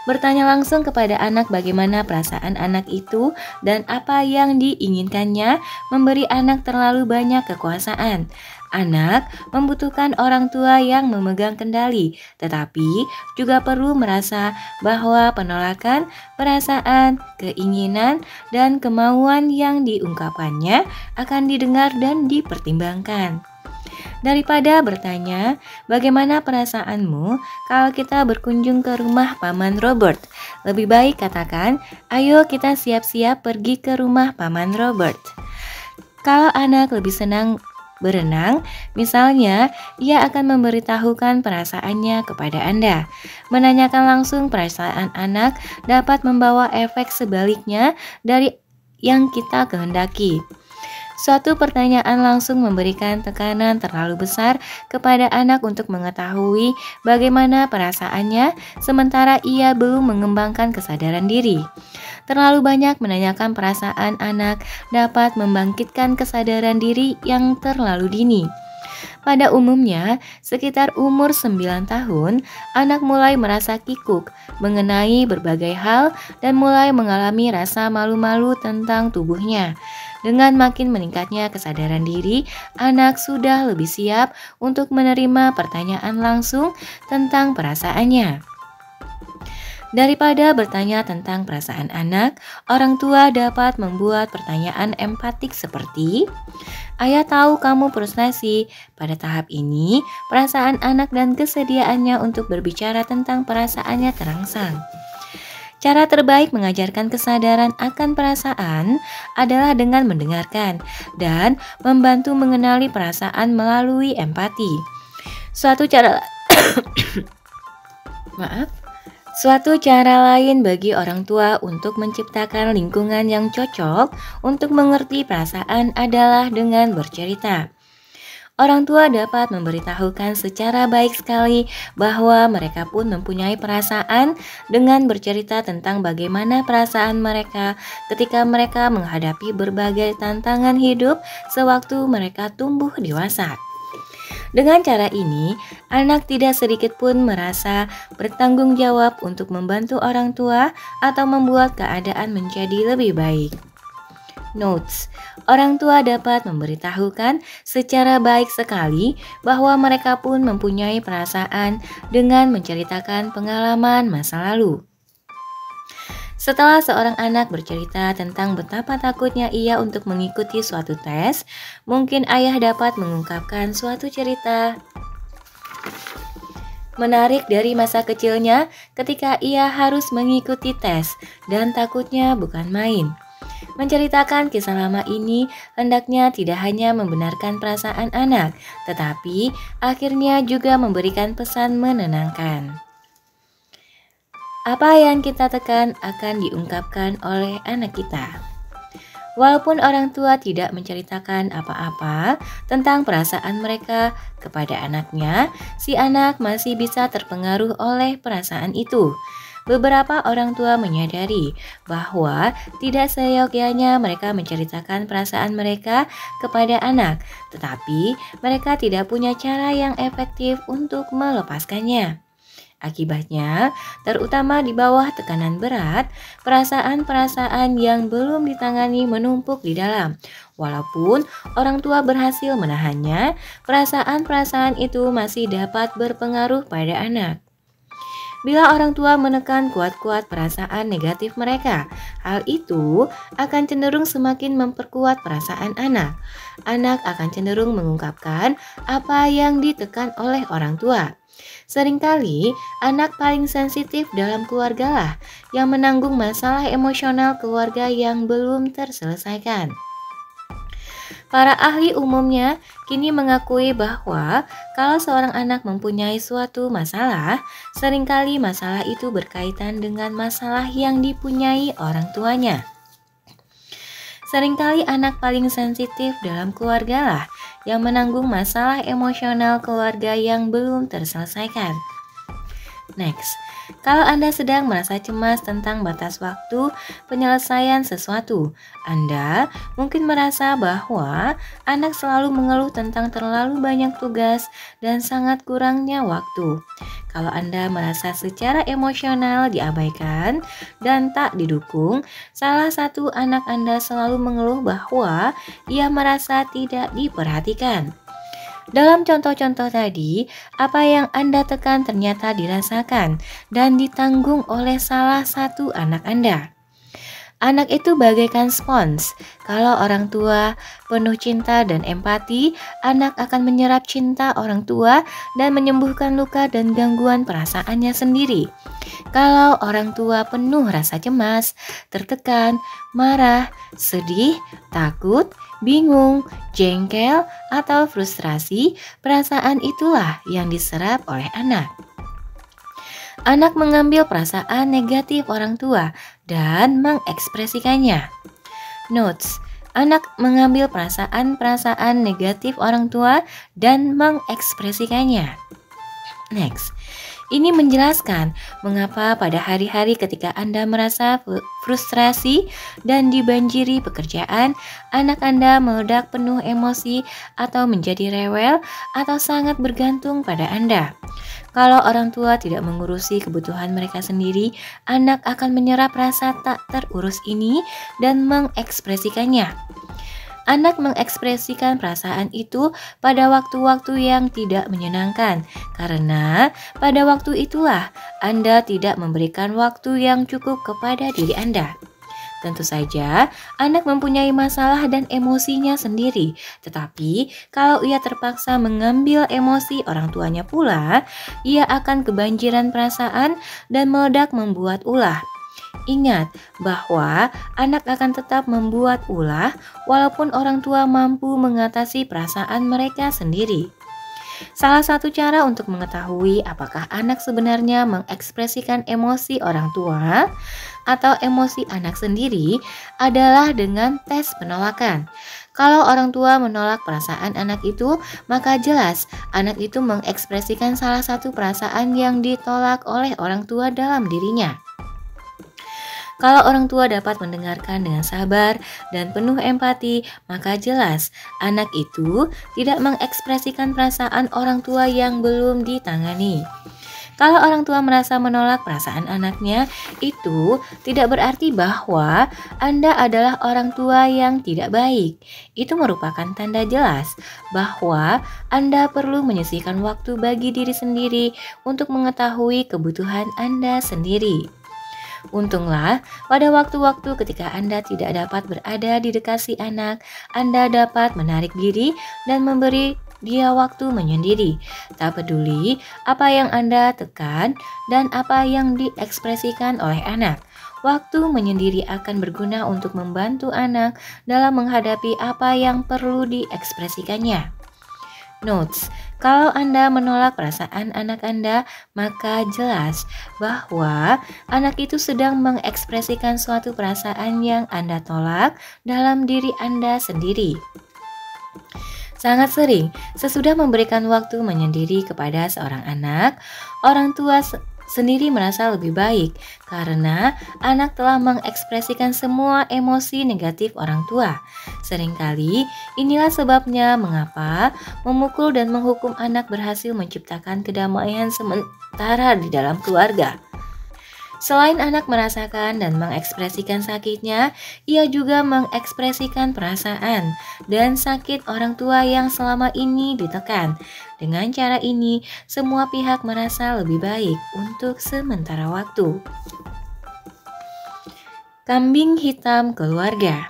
Bertanya langsung kepada anak bagaimana perasaan anak itu dan apa yang diinginkannya memberi anak terlalu banyak kekuasaan. Anak membutuhkan orang tua yang memegang kendali, tetapi juga perlu merasa bahwa penolakan, perasaan, keinginan, dan kemauan yang diungkapkannya akan didengar dan dipertimbangkan. Daripada bertanya, bagaimana perasaanmu kalau kita berkunjung ke rumah Paman Robert? Lebih baik katakan, ayo kita siap-siap pergi ke rumah Paman Robert. Kalau anak lebih senang berenang, misalnya, ia akan memberitahukan perasaannya kepada Anda. Menanyakan langsung perasaan anak dapat membawa efek sebaliknya dari yang kita kehendaki. Suatu pertanyaan langsung memberikan tekanan terlalu besar kepada anak untuk mengetahui bagaimana perasaannya, sementara ia belum mengembangkan kesadaran diri. Terlalu banyak menanyakan perasaan anak dapat membangkitkan kesadaran diri yang terlalu dini. Pada umumnya, sekitar umur 9 tahun, anak mulai merasa kikuk mengenai berbagai hal dan mulai mengalami rasa malu-malu tentang tubuhnya. Dengan makin meningkatnya kesadaran diri, anak sudah lebih siap untuk menerima pertanyaan langsung tentang perasaannya. Daripada bertanya tentang perasaan anak, orang tua dapat membuat pertanyaan empatik seperti, "Ayah tahu kamu frustasi. Pada tahap ini, perasaan anak dan kesediaannya untuk berbicara tentang perasaannya terangsang." Cara terbaik mengajarkan kesadaran akan perasaan adalah dengan mendengarkan dan membantu mengenali perasaan melalui empati. Suatu cara Suatu cara lain bagi orang tua untuk menciptakan lingkungan yang cocok untuk mengerti perasaan adalah dengan bercerita. Orang tua dapat memberitahukan secara baik sekali bahwa mereka pun mempunyai perasaan dengan bercerita tentang bagaimana perasaan mereka ketika mereka menghadapi berbagai tantangan hidup sewaktu mereka tumbuh dewasa. Dengan cara ini, anak tidak sedikit pun merasa bertanggung jawab untuk membantu orang tua atau membuat keadaan menjadi lebih baik. Notes: orang tua dapat memberitahukan secara baik sekali bahwa mereka pun mempunyai perasaan dengan menceritakan pengalaman masa lalu. Setelah seorang anak bercerita tentang betapa takutnya ia untuk mengikuti suatu tes, mungkin ayah dapat mengungkapkan suatu cerita menarik dari masa kecilnya ketika ia harus mengikuti tes dan takutnya bukan main. Menceritakan kisah lama ini hendaknya tidak hanya membenarkan perasaan anak, tetapi akhirnya juga memberikan pesan menenangkan. Apa yang kita tekan akan diungkapkan oleh anak kita. Walaupun orang tua tidak menceritakan apa-apa tentang perasaan mereka kepada anaknya, si anak masih bisa terpengaruh oleh perasaan itu. Beberapa orang tua menyadari bahwa tidak seyogyanya mereka menceritakan perasaan mereka kepada anak, tetapi mereka tidak punya cara yang efektif untuk melepaskannya. Akibatnya, terutama di bawah tekanan berat, perasaan-perasaan yang belum ditangani menumpuk di dalam. Walaupun orang tua berhasil menahannya, perasaan-perasaan itu masih dapat berpengaruh pada anak. Bila orang tua menekan kuat-kuat perasaan negatif mereka, hal itu akan cenderung semakin memperkuat perasaan anak. Anak akan cenderung mengungkapkan apa yang ditekan oleh orang tua. Seringkali, anak paling sensitif dalam keluarga lah yang menanggung masalah emosional keluarga yang belum terselesaikan. Para ahli umumnya kini mengakui bahwa kalau seorang anak mempunyai suatu masalah, seringkali masalah itu berkaitan dengan masalah yang dipunyai orang tuanya. Seringkali anak paling sensitif dalam keluarga lah yang menanggung masalah emosional keluarga yang belum terselesaikan. Next, kalau Anda sedang merasa cemas tentang batas waktu penyelesaian sesuatu, Anda mungkin merasa bahwa anak selalu mengeluh tentang terlalu banyak tugas dan sangat kurangnya waktu. Kalau Anda merasa secara emosional diabaikan dan tak didukung, salah satu anak Anda selalu mengeluh bahwa ia merasa tidak diperhatikan. Dalam contoh-contoh tadi, apa yang Anda tekan ternyata dirasakan dan ditanggung oleh salah satu anak Anda. Anak itu bagaikan spons. Kalau orang tua penuh cinta dan empati, anak akan menyerap cinta orang tua dan menyembuhkan luka dan gangguan perasaannya sendiri. Kalau orang tua penuh rasa cemas, tertekan, marah, sedih, takut, bingung, jengkel, atau frustrasi, perasaan itulah yang diserap oleh anak. Anak mengambil perasaan negatif orang tua dan mengekspresikannya. Notes: anak mengambil perasaan-perasaan negatif orang tua dan mengekspresikannya. Next, ini menjelaskan mengapa pada hari-hari ketika Anda merasa frustrasi dan dibanjiri pekerjaan, anak Anda meledak penuh emosi atau menjadi rewel atau sangat bergantung pada Anda. Kalau orang tua tidak mengurusi kebutuhan mereka sendiri, anak akan menyerap rasa tak terurus ini dan mengekspresikannya. Anak mengekspresikan perasaan itu pada waktu-waktu yang tidak menyenangkan, karena pada waktu itulah Anda tidak memberikan waktu yang cukup kepada diri Anda. Tentu saja, anak mempunyai masalah dan emosinya sendiri, tetapi kalau ia terpaksa mengambil emosi orang tuanya pula, ia akan kebanjiran perasaan dan meledak membuat ulah. Ingat bahwa anak akan tetap membuat ulah walaupun orang tua mampu mengatasi perasaan mereka sendiri. Salah satu cara untuk mengetahui apakah anak sebenarnya mengekspresikan emosi orang tua atau emosi anak sendiri adalah dengan tes penolakan. Kalau orang tua menolak perasaan anak itu, maka jelas anak itu mengekspresikan salah satu perasaan yang ditolak oleh orang tua dalam dirinya. Kalau orang tua dapat mendengarkan dengan sabar dan penuh empati, maka jelas anak itu tidak mengekspresikan perasaan orang tua yang belum ditangani. Kalau orang tua merasa menolak perasaan anaknya, itu tidak berarti bahwa Anda adalah orang tua yang tidak baik. Itu merupakan tanda jelas bahwa Anda perlu menyisihkan waktu bagi diri sendiri untuk mengetahui kebutuhan Anda sendiri. Untunglah, pada waktu-waktu ketika Anda tidak dapat berada di dekat si anak, Anda dapat menarik diri dan memberi dia waktu menyendiri. Tak peduli apa yang Anda tekan dan apa yang diekspresikan oleh anak. Waktu menyendiri akan berguna untuk membantu anak dalam menghadapi apa yang perlu diekspresikannya. Notes: Kalau Anda menolak perasaan anak Anda, maka jelas bahwa anak itu sedang mengekspresikan suatu perasaan yang Anda tolak dalam diri Anda sendiri. Sangat sering, sesudah memberikan waktu menyendiri kepada seorang anak, orang tua sendiri merasa lebih baik karena anak telah mengekspresikan semua emosi negatif orang tua. Seringkali inilah sebabnya mengapa memukul dan menghukum anak berhasil menciptakan kedamaian sementara di dalam keluarga. Selain anak merasakan dan mengekspresikan sakitnya, ia juga mengekspresikan perasaan dan sakit orang tua yang selama ini ditekan. Dengan cara ini, semua pihak merasa lebih baik untuk sementara waktu. Kambing hitam keluarga.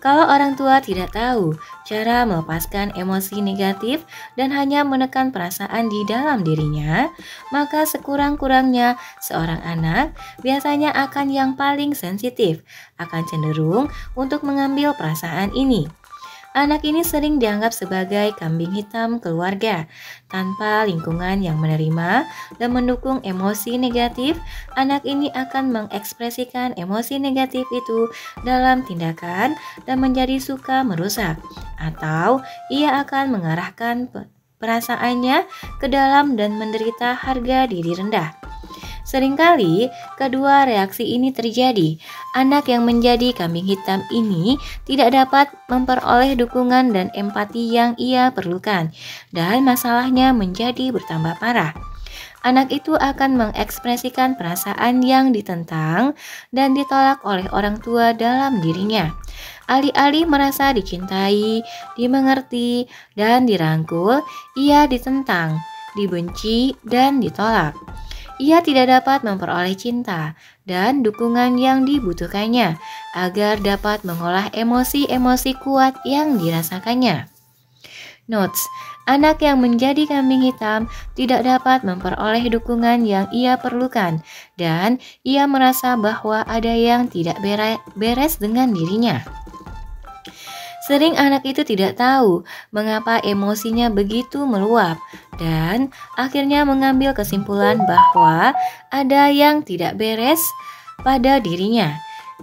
Kalau orang tua tidak tahu cara melepaskan emosi negatif dan hanya menekan perasaan di dalam dirinya, maka sekurang-kurangnya seorang anak biasanya akan yang paling sensitif, akan cenderung untuk mengambil perasaan ini. Anak ini sering dianggap sebagai kambing hitam keluarga. Tanpa lingkungan yang menerima dan mendukung emosi negatif, anak ini akan mengekspresikan emosi negatif itu dalam tindakan dan menjadi suka merusak, atau ia akan mengarahkan perasaannya ke dalam dan menderita harga diri rendah. Seringkali kedua reaksi ini terjadi. Anak yang menjadi kambing hitam ini tidak dapat memperoleh dukungan dan empati yang ia perlukan, dan masalahnya menjadi bertambah parah. Anak itu akan mengekspresikan perasaan yang ditentang dan ditolak oleh orang tua dalam dirinya. Alih-alih merasa dicintai, dimengerti, dan dirangkul, ia ditentang, dibenci, dan ditolak. Ia tidak dapat memperoleh cinta dan dukungan yang dibutuhkannya agar dapat mengolah emosi-emosi kuat yang dirasakannya. Notes: anak yang menjadi kambing hitam tidak dapat memperoleh dukungan yang ia perlukan dan ia merasa bahwa ada yang tidak beres dengan dirinya. Sering anak itu tidak tahu mengapa emosinya begitu meluap dan akhirnya mengambil kesimpulan bahwa ada yang tidak beres pada dirinya.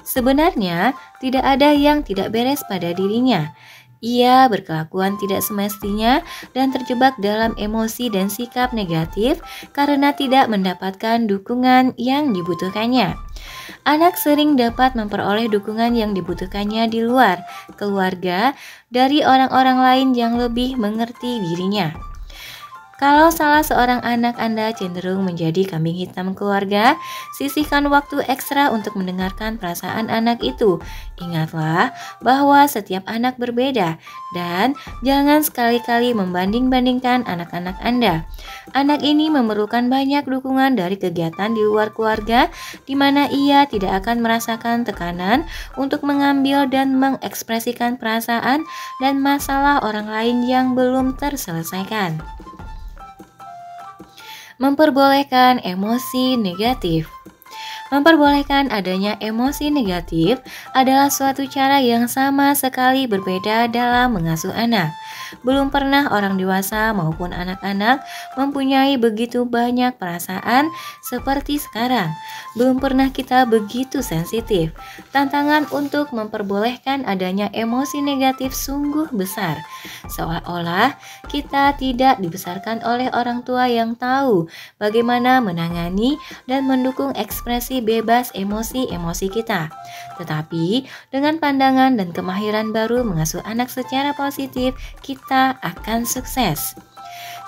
Sebenarnya tidak ada yang tidak beres pada dirinya. Ia berkelakuan tidak semestinya dan terjebak dalam emosi dan sikap negatif karena tidak mendapatkan dukungan yang dibutuhkannya. Anak sering dapat memperoleh dukungan yang dibutuhkannya di luar keluarga dari orang-orang lain yang lebih mengerti dirinya. Kalau salah seorang anak Anda cenderung menjadi kambing hitam keluarga, sisihkan waktu ekstra untuk mendengarkan perasaan anak itu. Ingatlah bahwa setiap anak berbeda dan jangan sekali-kali membanding-bandingkan anak-anak Anda. Anak ini memerlukan banyak dukungan dari kegiatan di luar keluarga di mana ia tidak akan merasakan tekanan untuk mengambil dan mengekspresikan perasaan dan masalah orang lain yang belum terselesaikan. Memperbolehkan emosi negatif. Memperbolehkan adanya emosi negatif adalah suatu cara yang sama sekali berbeda dalam mengasuh anak. Belum pernah orang dewasa maupun anak-anak mempunyai begitu banyak perasaan seperti sekarang. Belum pernah kita begitu sensitif. Tantangan untuk memperbolehkan adanya emosi negatif sungguh besar. Seolah-olah kita tidak dibesarkan oleh orang tua yang tahu bagaimana menangani dan mendukung ekspresi bebas emosi-emosi kita. Tetapi dengan pandangan dan kemahiran baru mengasuh anak secara positif, kita akan sukses.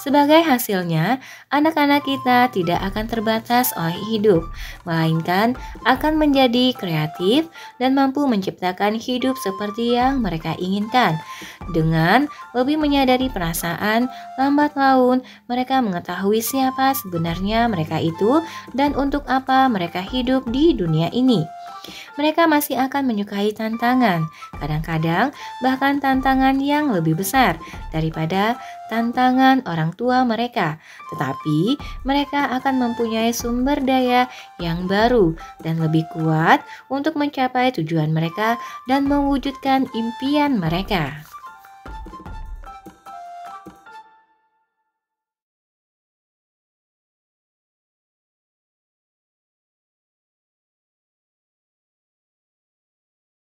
Sebagai hasilnya, anak-anak kita tidak akan terbatas oleh hidup, melainkan akan menjadi kreatif dan mampu menciptakan hidup seperti yang mereka inginkan. Dengan lebih menyadari perasaan, lambat laun mereka mengetahui siapa sebenarnya mereka itu dan untuk apa mereka hidup di dunia ini. Mereka masih akan menyukai tantangan, kadang-kadang bahkan tantangan yang lebih besar daripada tantangan orang tua mereka. Tetapi mereka akan mempunyai sumber daya yang baru dan lebih kuat untuk mencapai tujuan mereka dan mewujudkan impian mereka.